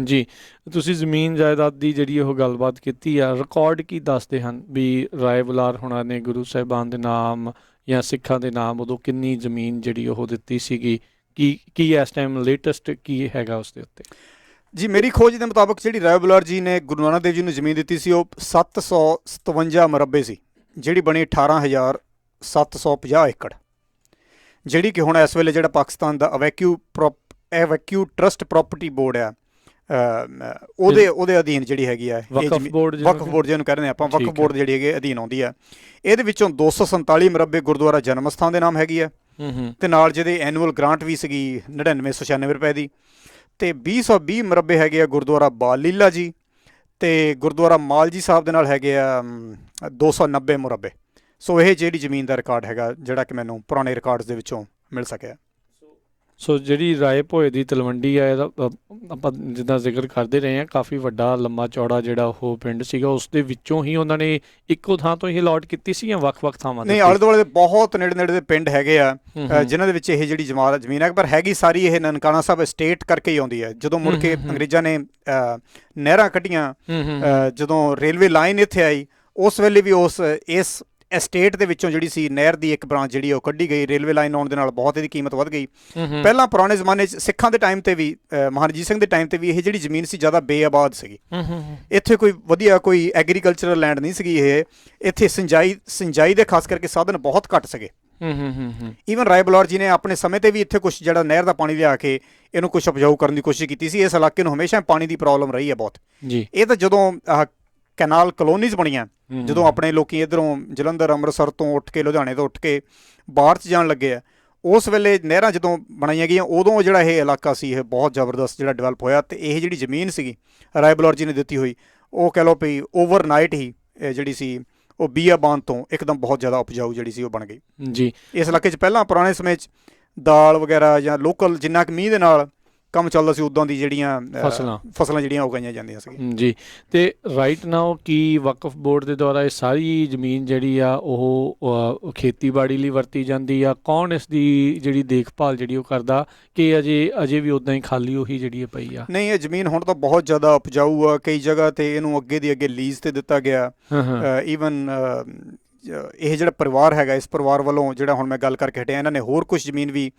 ਜੀ, ਤੁਸੀਂ ਜ਼ਮੀਨ ਜਾਇਦਾਦ ਦੀ ਜਿਹੜੀ ਉਹ ਗੱਲਬਾਤ ਕੀਤੀ ਆ, ਰਿਕਾਰਡ ਕੀ ਦੱਸਦੇ ਹਨ ਵੀ ਰਾਏ ਬੁਲਾਰ ਹੋਣਾ ਨੇ ਗੁਰੂ ਸਾਹਿਬਾਨ ਦੇ ਨਾਮ ਜਾਂ ਸਿੱਖਾਂ ਦੇ ਨਾਮ ਉਦੋਂ ਕਿੰਨੀ ਜ਼ਮੀਨ ਜਿਹੜੀ ਉਹ ਦਿੱਤੀ ਸੀਗੀ? ਕੀ ਇਸ ਟਾਈਮ ਲੇਟੈਸਟ ਕੀ ਹੈਗਾ ਉਸ ਦੇ ਉੱਤੇ? ਜੀ, ਮੇਰੀ ਖੋਜ ਦੇ ਮੁਤਾਬਕ ਜਿਹੜੀ ਰਾਏ ਬੁਲਾਰ ਜੀ ਨੇ ਗੁਰੂ ਨਾਨਕ ਦੇਵ ਜੀ ਨੂੰ ਜ਼ਮੀਨ ਦਿੱਤੀ ਸੀ ਉਹ 757 ਮੁਰੱਬੇ ਸੀ, ਜਿਹੜੀ ਬਣੀ 18,750 ਏਕੜ, ਜਿਹੜੀ ਕਿ ਹੁਣ ਇਸ ਵੇਲੇ ਜਿਹੜਾ ਪਾਕਿਸਤਾਨ ਦਾ ਐਵੈਕਿਊ ਟਰਸਟ ਪ੍ਰਾਪਰਟੀ ਬੋਰਡ ਆ, ਉਹਦੇ ਅਧੀਨ ਜਿਹੜੀ ਹੈਗੀ ਆ, ਵਕਫ ਬੋਰਡ ਜਿਹਨੂੰ ਕਹਿੰਦੇ ਆਪਾਂ, ਵਕਫ ਬੋਰਡ ਜਿਹੜੀ ਹੈਗੀ ਅਧੀਨ ਆਉਂਦੀ ਆ। ਇਹਦੇ ਵਿੱਚੋਂ 247 ਮੁਰੱਬੇ ਗੁਰਦੁਆਰਾ ਜਨਮ ਅਸਥਾਨ ਦੇ ਨਾਮ ਹੈਗੀ ਆ, ਤੇ ਨਾਲ ਜਿਹਦੇ ਐਨੂਅਲ ਗ੍ਰਾਂਟ ਵੀ ਸੀਗੀ 9996 ਰੁਪਏ ਦੀ, ਤੇ 220 ਮੁਰੱਬੇ ਹੈਗੇ ਆ ਗੁਰਦੁਆਰਾ ਬਾਲ ਲੀਲਾ ਜੀ, ਤੇ ਗੁਰਦੁਆਰਾ ਮਾਲ ਜੀ ਸਾਹਿਬ ਦੇ ਨਾਲ ਹੈਗੇ ਆ 290 ਮੁਰੱਬੇ। ਸੋ ਇਹ ਜਿਹੜੀ ਜ਼ਮੀਨ ਦਾ ਰਿਕਾਰਡ ਹੈਗਾ ਜਿਹੜਾ ਕਿ ਮੈਨੂੰ ਪੁਰਾਣੇ ਰਿਕਾਰਡਸ ਦੇ ਵਿੱਚੋਂ ਮਿਲ ਸਕਿਆ। ਸੋ ਜਿਹੜੀ ਰਾਏ ਭੋਏ ਦੀ ਤਲਵੰਡੀ ਆ, ਇਹਦਾ ਆਪਾਂ ਜਿੱਦਾਂ ਜ਼ਿਕਰ ਕਰਦੇ ਰਹੇ ਹਾਂ, ਕਾਫੀ ਵੱਡਾ ਲੰਮਾ ਚੌੜਾ ਜਿਹੜਾ ਉਹ ਪਿੰਡ ਸੀਗਾ, ਉਸ ਦੇ ਵਿੱਚੋਂ ਹੀ ਉਹਨਾਂ ਨੇ ਇੱਕੋ ਥਾਂ ਤੋਂ ਹੀ ਅਲਾਟ ਕੀਤੀ ਸੀ ਜਾਂ ਵੱਖ-ਵੱਖ ਥਾਵਾਂ? ਨਹੀਂ, ਆਲੇ ਦੁਆਲੇ ਦੇ ਬਹੁਤ ਨੇੜੇ ਦੇ ਪਿੰਡ ਹੈਗੇ ਆ ਜਿਨ੍ਹਾਂ ਦੇ ਵਿੱਚ ਇਹ ਜਿਹੜੀ ਜ਼ਮੀਨ ਹੈ, ਪਰ ਹੈਗੀ ਸਾਰੀ ਇਹ ਨਨਕਾਣਾ ਸਾਹਿਬ ਸਟੇਟ ਕਰਕੇ ਹੀ ਆਉਂਦੀ ਹੈ। ਜਦੋਂ ਮੁੜ ਕੇ ਅੰਗਰੇਜ਼ਾਂ ਨੇ ਨਹਿਰਾਂ ਕੱਢੀਆਂ, ਜਦੋਂ ਰੇਲਵੇ ਲਾਈਨ ਇੱਥੇ ਆਈ, ਉਸ ਵੇਲੇ ਵੀ ਇਸ ਐਸਟੇਟ ਦੇ ਵਿੱਚੋਂ ਜਿਹੜੀ ਸੀ ਨਹਿਰ ਦੀ ਇੱਕ ਬ੍ਰਾਂਚ ਜਿਹੜੀ ਉਹ ਕੱਢੀ ਗਈ। ਰੇਲਵੇ ਲਾਈਨ ਆਉਣ ਦੇ ਨਾਲ ਬਹੁਤ ਇਹਦੀ ਕੀਮਤ ਵੱਧ ਗਈ। ਪਹਿਲਾਂ ਪੁਰਾਣੇ ਜ਼ਮਾਨੇ 'ਚ ਸਿੱਖਾਂ ਦੇ ਟਾਈਮ 'ਤੇ ਵੀ, ਮਹਾਰਾਜਾ ਰਣਜੀਤ ਸਿੰਘ ਦੇ ਟਾਈਮ 'ਤੇ ਵੀ ਇਹ ਜਿਹੜੀ ਜ਼ਮੀਨ ਸੀ ਜ਼ਿਆਦਾ ਬੇਆਬਾਦ ਸੀਗੀ। ਇੱਥੇ ਕੋਈ ਵਧੀਆ ਕੋਈ ਐਗਰੀਕਲਚਰਲ ਲੈਂਡ ਨਹੀਂ ਸੀਗੀ। ਇੱਥੇ ਸਿੰਜਾਈ ਦੇ ਖਾਸ ਕਰਕੇ ਸਾਧਨ ਬਹੁਤ ਘੱਟ ਸੀਗੇ। ਈਵਨ ਰਾਏ ਬੁਲਾਰ ਜੀ ਨੇ ਆਪਣੇ ਸਮੇਂ 'ਤੇ ਵੀ ਇੱਥੇ ਕੁਛ ਜਿਹੜਾ ਨਹਿਰ ਦਾ ਪਾਣੀ ਲਿਆ ਕੇ ਇਹਨੂੰ ਕੁਛ ਉਪਜਾਊ ਕਰਨ ਦੀ ਕੋਸ਼ਿਸ਼ ਕੀਤੀ ਸੀ। ਇਸ ਇਲਾਕੇ ਨੂੰ ਹਮੇਸ਼ਾ ਪਾਣੀ ਦੀ ਪ੍ਰੋਬਲਮ ਰਹੀ ਹੈ ਬਹੁਤ। ਇਹ ਤਾਂ ਜਦੋਂ ਕੈਨਾਲ ਕਲੋਨੀਜ਼ ਬਣੀਆਂ, ਜਦੋਂ ਆਪਣੇ ਲੋਕੀ ਇੱਧਰੋਂ ਜਲੰਧਰ ਅੰਮ੍ਰਿਤਸਰ ਤੋਂ ਉੱਠ ਕੇ ਲੁਧਿਆਣੇ ਤੋਂ ਉੱਠ ਕੇ ਬਾਹਰ 'ਚ ਜਾਣ ਲੱਗੇ ਆ, ਉਸ ਵੇਲੇ ਨਹਿਰਾਂ ਜਦੋਂ ਬਣਾਈਆਂ ਗਈਆਂ ਉਦੋਂ ਜਿਹੜਾ ਇਹ ਇਲਾਕਾ ਸੀ ਇਹ ਬਹੁਤ ਜ਼ਬਰਦਸਤ ਜਿਹੜਾ ਡਿਵੈਲਪ ਹੋਇਆ, ਅਤੇ ਇਹ ਜਿਹੜੀ ਜ਼ਮੀਨ ਸੀਗੀ ਰਾਏਬੁਲਾਰ ਜੀ ਨੇ ਦਿੱਤੀ ਹੋਈ, ਉਹ ਕਹਿ ਲਓ ਵੀ ਓਵਰਨਾਈਟ ਹੀ ਜਿਹੜੀ ਸੀ ਉਹ ਬੀਆਬਾਨ ਤੋਂ ਇੱਕਦਮ ਬਹੁਤ ਜ਼ਿਆਦਾ ਉਪਜਾਊ ਜਿਹੜੀ ਸੀ ਉਹ ਬਣ ਗਈ ਜੀ। ਇਸ ਇਲਾਕੇ 'ਚ ਪਹਿਲਾਂ ਪੁਰਾਣੇ ਸਮੇਂ 'ਚ ਦਾਲ ਵਗੈਰਾ ਜਾਂ ਲੋਕਲ ਜਿੰਨਾ ਕੁ ਮੀਂਹ ਦੇ ਨਾਲ ਕੰਮ ਚੱਲਦਾ ਸੀ ਉੱਦਾਂ ਦੀ ਜਿਹੜੀਆਂ ਫਸਲਾਂ ਜਿਹੜੀਆਂ ਉਗਾਈਆਂ ਜਾਂਦੀਆਂ ਸੀ ਜੀ। ਤੇ ਰਾਈਟ ਨਾਓ ਕੀ ਵਕਫ ਬੋਰਡ ਦੇ ਦੁਆਰਾ ਇਹ ਸਾਰੀ ਜ਼ਮੀਨ ਜਿਹੜੀ ਆ ਉਹ ਖੇਤੀਬਾੜੀ ਲਈ ਵਰਤੀ ਜਾਂਦੀ ਆ? ਕੌਣ ਇਸ ਦੀ ਜਿਹੜੀ ਦੇਖਭਾਲ ਜਿਹੜੀ ਉਹ ਕਰਦਾ ਕਿ ਅਜੇ ਵੀ ਉੱਦਾਂ ਹੀ ਖਾਲੀ ਉਹੀ ਜਿਹੜੀ ਪਈ ਆ? ਨਹੀਂ, ਇਹ ਜ਼ਮੀਨ ਹੁਣ ਤਾਂ ਬਹੁਤ ਜ਼ਿਆਦਾ ਉਪਜਾਊ ਆ। ਕਈ ਜਗ੍ਹਾ ਤੇ ਇਹਨੂੰ ਅੱਗੇ ਦੀ ਅੱਗੇ ਲੀਜ਼ ਤੇ ਦਿੱਤਾ ਗਿਆ। ਈਵਨ ਇਹ ਜਿਹੜਾ ਪਰਿਵਾਰ ਹੈਗਾ, ਇਸ ਪਰਿਵਾਰ ਵੱਲੋਂ ਜਿਹੜਾ ਹੁਣ ਮੈਂ ਗੱਲ ਕਰਕੇ ਹਟਿਆ, ਇਹਨਾਂ ਨੇ ਹੋਰ ਕੁਝ ਜ਼ਮੀਨ ਵੀ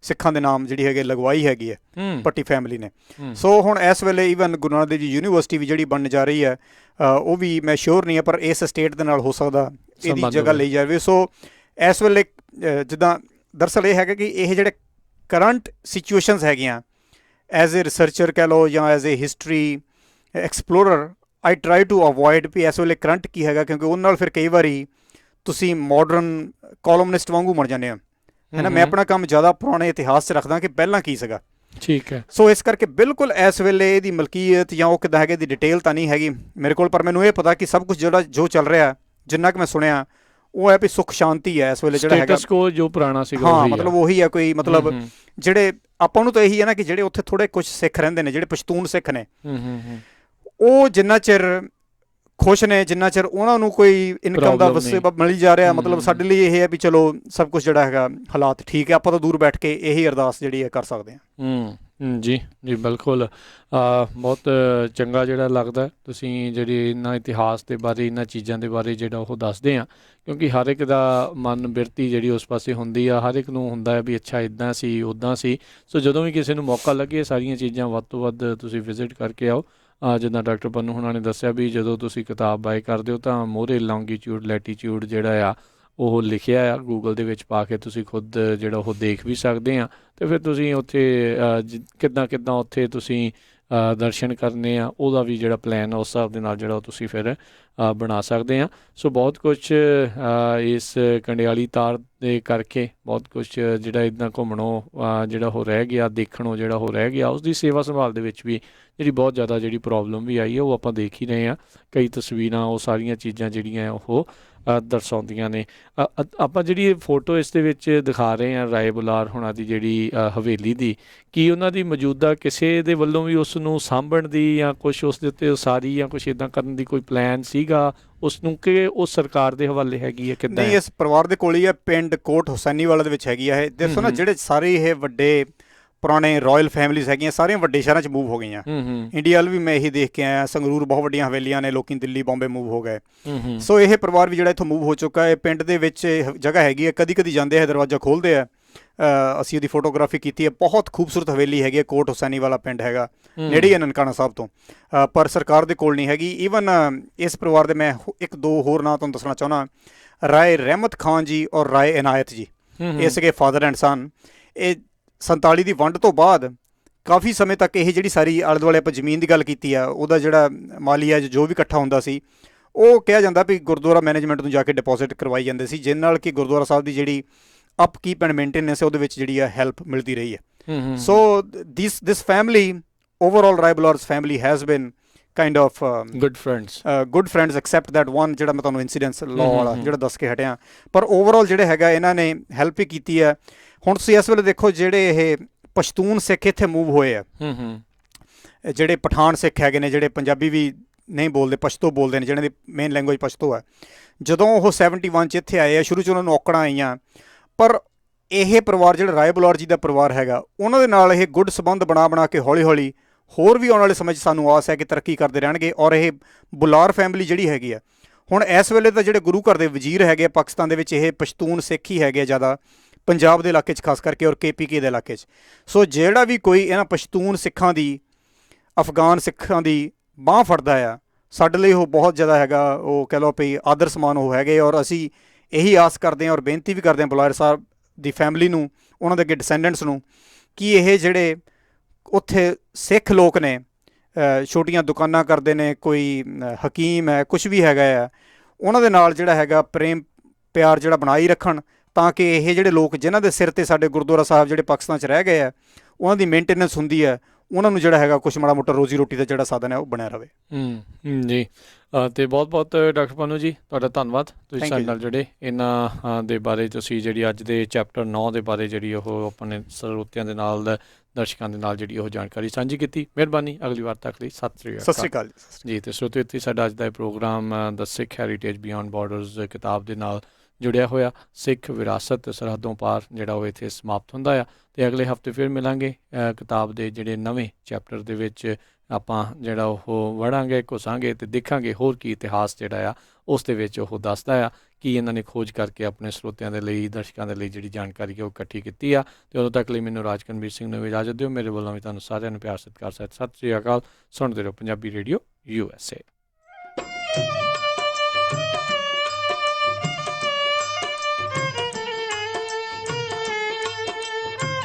ਸਿੱਖਾਂ ਦੇ ਨਾਮ ਜਿਹੜੀ ਹੈਗੀ ਲਗਵਾਈ ਹੈਗੀ ਹੈ ਭੱਟੀ ਫੈਮਿਲੀ ਨੇ। ਸੋ ਹੁਣ ਇਸ ਵੇਲੇ ਈਵਨ ਗੁਰੂ ਨਾਨਕ ਦੇਵ ਜੀ ਯੂਨੀਵਰਸਿਟੀ ਵੀ ਜਿਹੜੀ ਬਣਨ ਜਾ ਰਹੀ ਹੈ, ਉਹ ਵੀ ਮੈਂ ਸ਼ੋਰ ਨਹੀਂ ਹੈ, ਪਰ ਇਸ ਸਟੇਟ ਦੇ ਨਾਲ ਹੋ ਸਕਦਾ ਇਹਦੀ ਜਗ੍ਹਾ ਲਈ ਜਾਵੇ। ਸੋ ਇਸ ਵੇਲੇ ਜਿੱਦਾਂ ਦਰਅਸਲ ਇਹ ਹੈਗਾ ਕਿ ਇਹ ਜਿਹੜੇ ਕਰੰਟ ਸਿਚੁਏਸ਼ਨਸ ਹੈਗੀਆਂ, ਐਜ਼ ਏ ਰਿਸਰਚਰ ਕਹਿ ਲਓ ਜਾਂ as a history explorer, I try to avoid ਵੀ ਇਸ ਵੇਲੇ ਕਰੰਟ ਕੀ ਹੈਗਾ, ਕਿਉਂਕਿ ਉਹਦੇ ਨਾਲ ਫਿਰ ਕਈ ਵਾਰੀ ਤੁਸੀਂ ਮਾਡਰਨ ਕਾਲਮਨਿਸਟ ਵਾਂਗੂ ਬਣ ਜਾਂਦੇ ਹੋ, ਹੈ ਨਾ। ਮੈਂ ਆਪਣਾ ਕੰਮ ਜ਼ਿਆਦਾ ਪੁਰਾਣੇ ਇਤਿਹਾਸ 'ਚ ਰੱਖਦਾ ਕਿ ਪਹਿਲਾਂ ਕੀ ਸੀਗਾ। ਠੀਕ ਹੈ। ਸੋ ਇਸ ਕਰਕੇ ਬਿਲਕੁਲ ਇਸ ਵੇਲੇ ਇਹਦੀ ਮਲਕੀਅਤ ਜਾਂ ਉਹ ਕਿੱਦਾਂ ਹੈਗੇ ਦੀ ਡਿਟੇਲ ਤਾਂ ਨਹੀਂ ਹੈਗੀ ਮੇਰੇ ਕੋਲ, ਪਰ ਮੈਨੂੰ ਇਹ ਪਤਾ ਕਿ ਸਭ ਕੁਝ ਜੋ ਚੱਲ ਰਿਹਾ, ਜਿੰਨਾ ਕਿ ਮੈਂ ਸੁਣਿਆ, ਉਹ ਹੈ ਵੀ ਸੁੱਖ ਸ਼ਾਂਤੀ ਹੈ ਇਸ ਵੇਲੇ ਜਿਹੜਾ ਹੈਗਾ। ਸਟੇਟਸ ਕੋ ਜੋ ਪੁਰਾਣਾ ਸੀਗਾ ਹਾਂ, ਮਤਲਬ ਉਹੀ ਹੈ। ਕੋਈ ਮਤਲਬ ਜਿਹੜੇ ਆਪਾਂ ਨੂੰ ਤਾਂ ਇਹੀ ਹੈ ਨਾ ਕਿ ਜਿਹੜੇ ਉੱਥੇ ਥੋੜ੍ਹੇ ਕੁਝ ਸਿੱਖ ਰਹਿੰਦੇ ਨੇ, ਜਿਹੜੇ ਪਸ਼ਤੂਨ ਸਿੱਖ ਨੇ, ਉਹ ਜਿੰਨਾ ਚਿਰ ਖੁਸ਼ ਨੇ, ਜਿੰਨਾ ਚਿਰ ਉਹਨਾਂ ਨੂੰ ਕੋਈ ਇਨਕਮ ਦਾ ਵਸੀਲਾ ਮਿਲੀ ਜਾ ਰਿਹਾ, ਮਤਲਬ ਸਾਡੇ ਲਈ ਇਹ ਹੈ ਵੀ ਚਲੋ ਸਭ ਕੁਝ ਜਿਹੜਾ ਹੈਗਾ ਹਾਲਾਤ ਠੀਕ ਹੈ, ਆਪਾਂ ਤਾਂ ਦੂਰ ਬੈਠ ਕੇ ਇਹੀ ਅਰਦਾਸ ਜਿਹੜੀ ਹੈ ਕਰ ਸਕਦੇ ਹਾਂ। ਜੀ ਜੀ, ਬਿਲਕੁਲ। ਬਹੁਤ ਚੰਗਾ ਜਿਹੜਾ ਲੱਗਦਾ ਤੁਸੀਂ ਜਿਹੜੀ ਇਹਨਾਂ ਇਤਿਹਾਸ ਦੇ ਬਾਰੇ, ਇਹਨਾਂ ਚੀਜ਼ਾਂ ਦੇ ਬਾਰੇ ਜਿਹੜਾ ਉਹ ਦੱਸਦੇ ਆ, ਕਿਉਂਕਿ ਹਰ ਇੱਕ ਦਾ ਮਨ ਬਿਰਤੀ ਜਿਹੜੀ ਉਸ ਪਾਸੇ ਹੁੰਦੀ ਆ, ਹਰ ਇੱਕ ਨੂੰ ਹੁੰਦਾ ਹੈ ਵੀ ਅੱਛਾ ਇੱਦਾਂ ਸੀ ਉੱਦਾਂ ਸੀ। ਸੋ ਜਦੋਂ ਵੀ ਕਿਸੇ ਨੂੰ ਮੌਕਾ ਲੱਗੇ ਸਾਰੀਆਂ ਚੀਜ਼ਾਂ ਵੱਧ ਤੋਂ ਵੱਧ ਤੁਸੀਂ ਵਿਜ਼ਿਟ ਕਰਕੇ ਆਓ। ਜਿੱਦਾਂ ਡਾਕਟਰ ਪੰਨੂ ਹੁਣਾਂ ਨੇ ਦੱਸਿਆ ਵੀ ਜਦੋਂ ਤੁਸੀਂ ਕਿਤਾਬ ਬਾਏ ਕਰਦੇ ਹੋ ਤਾਂ ਮੋਹਰੇ ਲੌਂਗੀਟਿਊਡ ਲੈਟੀਟਿਊਡ ਜਿਹੜਾ ਆ ਉਹ ਲਿਖਿਆ ਆ, ਗੂਗਲ ਦੇ ਵਿੱਚ ਪਾ ਕੇ ਤੁਸੀਂ ਖੁਦ ਜਿਹੜਾ ਉਹ ਦੇਖ ਵੀ ਸਕਦੇ ਆ, ਅਤੇ ਫਿਰ ਤੁਸੀਂ ਉੱਥੇ ਕਿੱਦਾਂ ਉੱਥੇ ਤੁਸੀਂ ਦਰਸ਼ਨ ਕਰਨੇ ਆ, ਉਹਦਾ ਵੀ ਜਿਹੜਾ ਪਲਾਨ ਆ ਉਸ ਹਿਸਾਬ ਦੇ ਨਾਲ ਜਿਹੜਾ ਉਹ ਤੁਸੀਂ ਫਿਰ ਬਣਾ ਸਕਦੇ ਆ। ਸੋ ਬਹੁਤ ਕੁਛ ਇਸ ਕੰਡਿਆਲੀ ਤਾਰ ਦੇ ਕਰਕੇ ਬਹੁਤ ਕੁਛ ਜਿਹੜਾ ਇੱਦਾਂ ਘੁੰਮਣੋਂ ਜਿਹੜਾ ਉਹ ਰਹਿ ਗਿਆ, ਦੇਖਣੋਂ ਜਿਹੜਾ ਉਹ ਰਹਿ ਗਿਆ। ਉਸ ਦੀ ਸੇਵਾ ਸੰਭਾਲ ਦੇ ਵਿੱਚ ਵੀ ਜਿਹੜੀ ਬਹੁਤ ਜ਼ਿਆਦਾ ਜਿਹੜੀ ਪ੍ਰੋਬਲਮ ਵੀ ਆਈ ਹੈ ਉਹ ਆਪਾਂ ਦੇਖ ਹੀ ਰਹੇ ਹਾਂ। ਕਈ ਤਸਵੀਰਾਂ ਉਹ ਸਾਰੀਆਂ ਚੀਜ਼ਾਂ ਜਿਹੜੀਆਂ ਉਹ ਦਰਸਾਉਂਦੀਆਂ ਨੇ। ਆਪਾਂ ਜਿਹੜੀ ਫੋਟੋ ਇਸ ਦੇ ਵਿੱਚ ਦਿਖਾ ਰਹੇ ਹਾਂ ਰਾਏ ਬੁਲਾਰ ਹੁਣਾਂ ਦੀ ਜਿਹੜੀ ਹਵੇਲੀ ਦੀ, ਕੀ ਉਹਨਾਂ ਦੀ ਮੌਜੂਦਾ ਕਿਸੇ ਦੇ ਵੱਲੋਂ ਵੀ ਉਸ ਨੂੰ ਸਾਂਭਣ ਦੀ ਜਾਂ ਕੁਛ ਉਸ ਦੇ ਉੱਤੇ ਉਸਾਰੀ ਜਾਂ ਕੁਛ ਇੱਦਾਂ ਕਰਨ ਦੀ ਕੋਈ ਪਲਾਨ ਸੀਗਾ ਉਸ ਨੂੰ, ਕਿ ਉਹ ਸਰਕਾਰ ਦੇ ਹਵਾਲੇ ਹੈਗੀ ਹੈ ਕਿੱਦਾਂ? ਨਹੀਂ, ਇਸ ਪਰਿਵਾਰ ਦੇ ਕੋਲ ਹੀ ਹੈ, ਪਿੰਡ ਕੋਟ ਹੁਸੈਨੀਵਾਲਾ ਦੇ ਵਿੱਚ ਹੈਗੀ ਆ ਇਹ। ਦੇਖੋ ਨਾ, ਜਿਹੜੇ ਸਾਰੇ ਇਹ ਵੱਡੇ ਪੁਰਾਣੇ ਰਾਇਲ ਫੈਮਿਲੀਜ਼ ਹੈਗੀਆਂ ਸਾਰੀਆਂ ਵੱਡੇ ਸ਼ਹਿਰਾਂ 'ਚ ਮੂਵ ਹੋ ਗਈਆਂ। ਇੰਡੀਆ ਵੱਲ ਵੀ ਮੈਂ ਇਹੀ ਦੇਖ ਕੇ ਆਇਆ, ਸੰਗਰੂਰ ਬਹੁਤ ਵੱਡੀਆਂ ਹਵੇਲੀਆਂ ਨੇ, ਲੋਕੀ ਦਿੱਲੀ ਬੰਬੇ ਮੂਵ ਹੋ ਗਏ। ਸੋ ਇਹ ਪਰਿਵਾਰ ਵੀ ਜਿਹੜਾ ਇੱਥੋਂ ਮੂਵ ਹੋ ਚੁੱਕਾ ਹੈ। ਪਿੰਡ ਦੇ ਵਿੱਚ ਜਗ੍ਹਾ ਹੈਗੀ ਹੈ, ਕਦੀ ਜਾਂਦੇ ਆ, ਦਰਵਾਜ਼ਾ ਖੋਲ੍ਹਦੇ ਆ। ਅਸੀਂ ਉਹਦੀ ਫੋਟੋਗ੍ਰਾਫੀ ਕੀਤੀ ਹੈ। ਬਹੁਤ ਖੂਬਸੂਰਤ ਹਵੇਲੀ ਹੈਗੀ ਹੈ, ਕੋਟ ਹੁਸੈਨੀਵਾਲਾ ਪਿੰਡ ਹੈਗਾ, ਨੇੜੇ ਹੈ ਨਨਕਾਣਾ ਸਾਹਿਬ ਤੋਂ, ਪਰ ਸਰਕਾਰ ਦੇ ਕੋਲ ਨਹੀਂ ਹੈਗੀ। ਈਵਨ ਇਸ ਪਰਿਵਾਰ ਦੇ ਮੈਂ ਇੱਕ ਦੋ ਹੋਰ ਨਾਂ ਤੁਹਾਨੂੰ ਦੱਸਣਾ ਚਾਹੁੰਦਾ, ਰਾਏ ਰਹਿਮਤ ਖਾਨ ਜੀ ਔਰ ਰਾਏ ਇਨਾਇਤ ਜੀ, ਇਹ ਸੀਗੇ ਫਾਦਰ ਐਂਡ ਸਨ। ਇਹ 47 ਦੀ ਵੰਡ ਤੋਂ ਬਾਅਦ ਕਾਫੀ ਸਮੇਂ ਤੱਕ ਇਹ ਜਿਹੜੀ ਸਾਰੀ ਆਲੇ ਦੁਆਲੇ ਆਪਾਂ ਜ਼ਮੀਨ ਦੀ ਗੱਲ ਕੀਤੀ ਆ, ਉਹਦਾ ਜਿਹੜਾ ਮਾਲੀਆ ਜੋ ਵੀ ਇਕੱਠਾ ਹੁੰਦਾ ਸੀ, ਉਹ ਕਿਹਾ ਜਾਂਦਾ ਵੀ ਗੁਰਦੁਆਰਾ ਮੈਨੇਜਮੈਂਟ ਨੂੰ ਜਾ ਕੇ ਡਿਪੋਜ਼ਿਟ ਕਰਵਾਈ ਜਾਂਦੇ ਸੀ, ਜਿਸ ਨਾਲ ਕਿ ਗੁਰਦੁਆਰਾ ਸਾਹਿਬ ਦੀ ਜਿਹੜੀ ਅਪਕੀਪ ਐਂਡ ਮੇਨਟੇਨੈਂਸ ਹੈ ਉਹਦੇ ਵਿੱਚ ਜਿਹੜੀ ਆ ਹੈਲਪ ਮਿਲਦੀ ਰਹੀ ਹੈ। So this family overall Rai Bular's family has been kind of good friends except that one ਜਿਹੜਾ ਮੈਂ ਤੁਹਾਨੂੰ ਇਨਸੀਡੈਂਸ ਲਾਅ ਵਾਲਾ ਜਿਹੜਾ ਦੱਸ ਕੇ ਹਟਿਆ, ਪਰ ਓਵਰਆਲ ਜਿਹੜੇ ਹੈਗਾ ਇਹਨਾਂ ਨੇ ਹੈਲਪ ਹੀ ਕੀਤੀ ਹੈ। ਹੁਣ ਤੁਸੀਂ ਇਸ ਵੇਲੇ ਦੇਖੋ, ਜਿਹੜੇ ਇਹ ਪਸ਼ਤੂਨ ਸਿੱਖ ਇੱਥੇ ਮੂਵ ਹੋਏ ਆ, ਜਿਹੜੇ ਪਠਾਨ ਸਿੱਖ ਹੈਗੇ ਨੇ, ਜਿਹੜੇ ਪੰਜਾਬੀ ਵੀ ਨਹੀਂ ਬੋਲਦੇ, ਪਸ਼ਤੋ ਬੋਲਦੇ ਨੇ, ਜਿਹਨਾਂ ਦੀ ਮੇਨ ਲੈਂਗੁਏਜ ਪਸ਼ਤੋ ਹੈ, ਜਦੋਂ ਉਹ 71 'ਚ ਇੱਥੇ ਆਏ ਆ, ਸ਼ੁਰੂ 'ਚ ਉਹਨਾਂ ਨੂੰ ਔਕੜਾਂ ਆਈਆਂ, ਪਰ ਇਹ ਪਰਿਵਾਰ ਜਿਹੜਾ ਰਾਏ ਬੁਲਾਰ ਜੀ ਦਾ ਪਰਿਵਾਰ ਹੈਗਾ, ਉਹਨਾਂ ਦੇ ਨਾਲ ਇਹ ਗੁੱਡ ਸੰਬੰਧ ਬਣਾ ਕੇ ਹੌਲੀ ਹੌਲੀ ਹੋਰ ਵੀ ਆਉਣ ਵਾਲੇ ਸਮੇਂ 'ਚ ਸਾਨੂੰ ਆਸ ਹੈ ਕਿ ਤਰੱਕੀ ਕਰਦੇ ਰਹਿਣਗੇ। ਔਰ ਇਹ ਬੁਲਾਰ ਫੈਮਿਲੀ ਜਿਹੜੀ ਹੈਗੀ ਆ, ਹੁਣ ਇਸ ਵੇਲੇ ਤਾਂ ਜਿਹੜੇ ਗੁਰੂ ਘਰ ਦੇ ਵਜ਼ੀਰ ਹੈਗੇ ਪਾਕਿਸਤਾਨ ਦੇ ਵਿੱਚ, ਇਹ ਪਸ਼ਤੂਨ ਸਿੱਖ ਹੀ ਹੈਗੇ ਜ਼ਿਆਦਾ, ਪੰਜਾਬ ਦੇ ਇਲਾਕੇ 'ਚ ਖਾਸ ਕਰਕੇ, ਔਰ KPK ਦੇ ਇਲਾਕੇ 'ਚ। ਸੋ ਜਿਹੜਾ ਵੀ ਕੋਈ ਇਹਨਾਂ ਪਸ਼ਤੂਨ ਸਿੱਖਾਂ ਦੀ, ਅਫਗਾਨ ਸਿੱਖਾਂ ਦੀ ਬਾਂਹ ਫੜਦਾ ਆ, ਸਾਡੇ ਲਈ ਉਹ ਬਹੁਤ ਜ਼ਿਆਦਾ ਹੈਗਾ, ਉਹ ਕਹਿ ਲਓ ਵੀ ਆਦਰ ਸਮਾਨ ਉਹ ਹੈਗੇ। ਔਰ ਅਸੀਂ ਇਹੀ ਆਸ ਕਰਦੇ ਹਾਂ ਔਰ ਬੇਨਤੀ ਵੀ ਕਰਦੇ ਹਾਂ ਬੁਲਾਰ ਸਾਹਿਬ ਦੀ ਫੈਮਿਲੀ ਨੂੰ, ਉਹਨਾਂ ਦੇ ਅੱਗੇ ਡਿਸੈਂਡੈਂਟਸ ਨੂੰ, ਕਿ ਇਹ ਜਿਹੜੇ ਉੱਥੇ ਸਿੱਖ ਲੋਕ ਨੇ, ਛੋਟੀਆਂ ਦੁਕਾਨਾਂ ਕਰਦੇ ਨੇ, ਕੋਈ ਹਕੀਮ ਹੈ, ਕੁਛ ਵੀ ਹੈਗਾ ਆ, ਉਹਨਾਂ ਦੇ ਨਾਲ ਜਿਹੜਾ ਹੈਗਾ ਪ੍ਰੇਮ ਪਿਆਰ ਜਿਹੜਾ ਬਣਾਈ ਰੱਖਣ, ਤਾਂ ਕਿ ਇਹ ਜਿਹੜੇ ਲੋਕ ਜਿਨ੍ਹਾਂ ਦੇ ਸਿਰ ਤੇ ਸਾਡੇ ਗੁਰਦੁਆਰਾ ਸਾਹਿਬ ਜਿਹੜੇ ਪਾਕਿਸਤਾਨ 'ਚ ਰਹਿ ਗਏ ਆ, ਉਹਨਾਂ ਦੀ ਮੇਨਟੇਨੈਂਸ ਹੁੰਦੀ ਹੈ, ਉਹਨਾਂ ਨੂੰ ਜਿਹੜਾ ਹੈਗਾ ਕੁਛ ਮਾੜਾ ਮੋਟਾ ਰੋਜ਼ੀ ਰੋਟੀ ਦਾ ਜਿਹੜਾ ਸਾਧਨ ਹੈ ਉਹ ਬਣਿਆ ਰਵੇ। ਜੀ ਅਤੇ ਬਹੁਤ ਬਹੁਤ ਡਾਕਟਰ ਪਨੂ ਜੀ ਤੁਹਾਡਾ ਧੰਨਵਾਦ, ਤੁਸੀਂ Thank ਸਾਡੇ you ਨਾਲ ਜਿਹੜੇ ਇਹਨਾਂ ਦੇ ਬਾਰੇ ਤੁਸੀਂ ਜਿਹੜੀ ਅੱਜ ਦੇ ਚੈਪਟਰ 9 ਦੇ ਬਾਰੇ ਜਿਹੜੀ ਉਹ ਆਪਣੇ ਸਰੋਤਿਆਂ ਦੇ ਨਾਲ ਦਰਸ਼ਕਾਂ ਦੇ ਨਾਲ ਜਿਹੜੀ ਉਹ ਜਾਣਕਾਰੀ ਸਾਂਝੀ ਕੀਤੀ। ਮਿਹਰਬਾਨੀ, ਅਗਲੀ ਵਾਰ ਤੱਕ ਲਈ ਸਤਿ ਸ਼੍ਰੀ ਸਤਿ ਸ਼੍ਰੀ ਅਕਾਲ ਅਕਾਲ ਜੀ। ਤੇ ਸਰੋਤਿਓ ਇੱਥੇ ਸਾਡਾ ਅੱਜ ਦਾ ਇਹ ਪ੍ਰੋਗਰਾਮ ਦ ਸਿੱਖ ਹੈਰੀਟੇਜ ਬਿਯੋਂਡ ਬਾਰਡਰਸ ਕਿਤਾਬ ਦੇ ਨਾਲ ਜੁੜਿਆ ਹੋਇਆ, ਸਿੱਖ ਵਿਰਾਸਤ ਸਰਹੱਦੋਂ ਪਾਰ, ਜਿਹੜਾ ਉਹ ਇੱਥੇ ਸਮਾਪਤ ਹੁੰਦਾ ਆ। ਅਤੇ ਅਗਲੇ ਹਫਤੇ ਫਿਰ ਮਿਲਾਂਗੇ ਕਿਤਾਬ ਦੇ ਜਿਹੜੇ ਨਵੇਂ ਚੈਪਟਰ ਦੇ ਵਿੱਚ ਆਪਾਂ ਜਿਹੜਾ ਉਹ ਵੜਾਂਗੇ, ਘੁਸਾਂਗੇ ਅਤੇ ਦੇਖਾਂਗੇ ਹੋਰ ਕੀ ਇਤਿਹਾਸ ਜਿਹੜਾ ਆ ਉਸ ਦੇ ਵਿੱਚ ਉਹ ਦੱਸਦਾ ਆ, ਕੀ ਇਹਨਾਂ ਨੇ ਖੋਜ ਕਰਕੇ ਆਪਣੇ ਸਰੋਤਿਆਂ ਦੇ ਲਈ, ਦਰਸ਼ਕਾਂ ਦੇ ਲਈ ਜਿਹੜੀ ਜਾਣਕਾਰੀ ਹੈ ਉਹ ਇਕੱਠੀ ਕੀਤੀ ਆ। ਅਤੇ ਉਦੋਂ ਤੱਕ ਲਈ ਮੈਨੂੰ ਰਾਜਕਨਵੀਰ ਸਿੰਘ ਨੂੰ ਇਜਾਜ਼ਤ ਦਿਓ। ਮੇਰੇ ਵੱਲੋਂ ਵੀ ਤੁਹਾਨੂੰ ਸਾਰਿਆਂ ਨੂੰ ਪਿਆਰ ਸਤਿਕਾਰ ਸਤਿ ਸ਼੍ਰੀ ਅਕਾਲ। ਸੁਣਦੇ ਰਹੋ ਪੰਜਾਬੀ ਰੇਡੀਓ USA।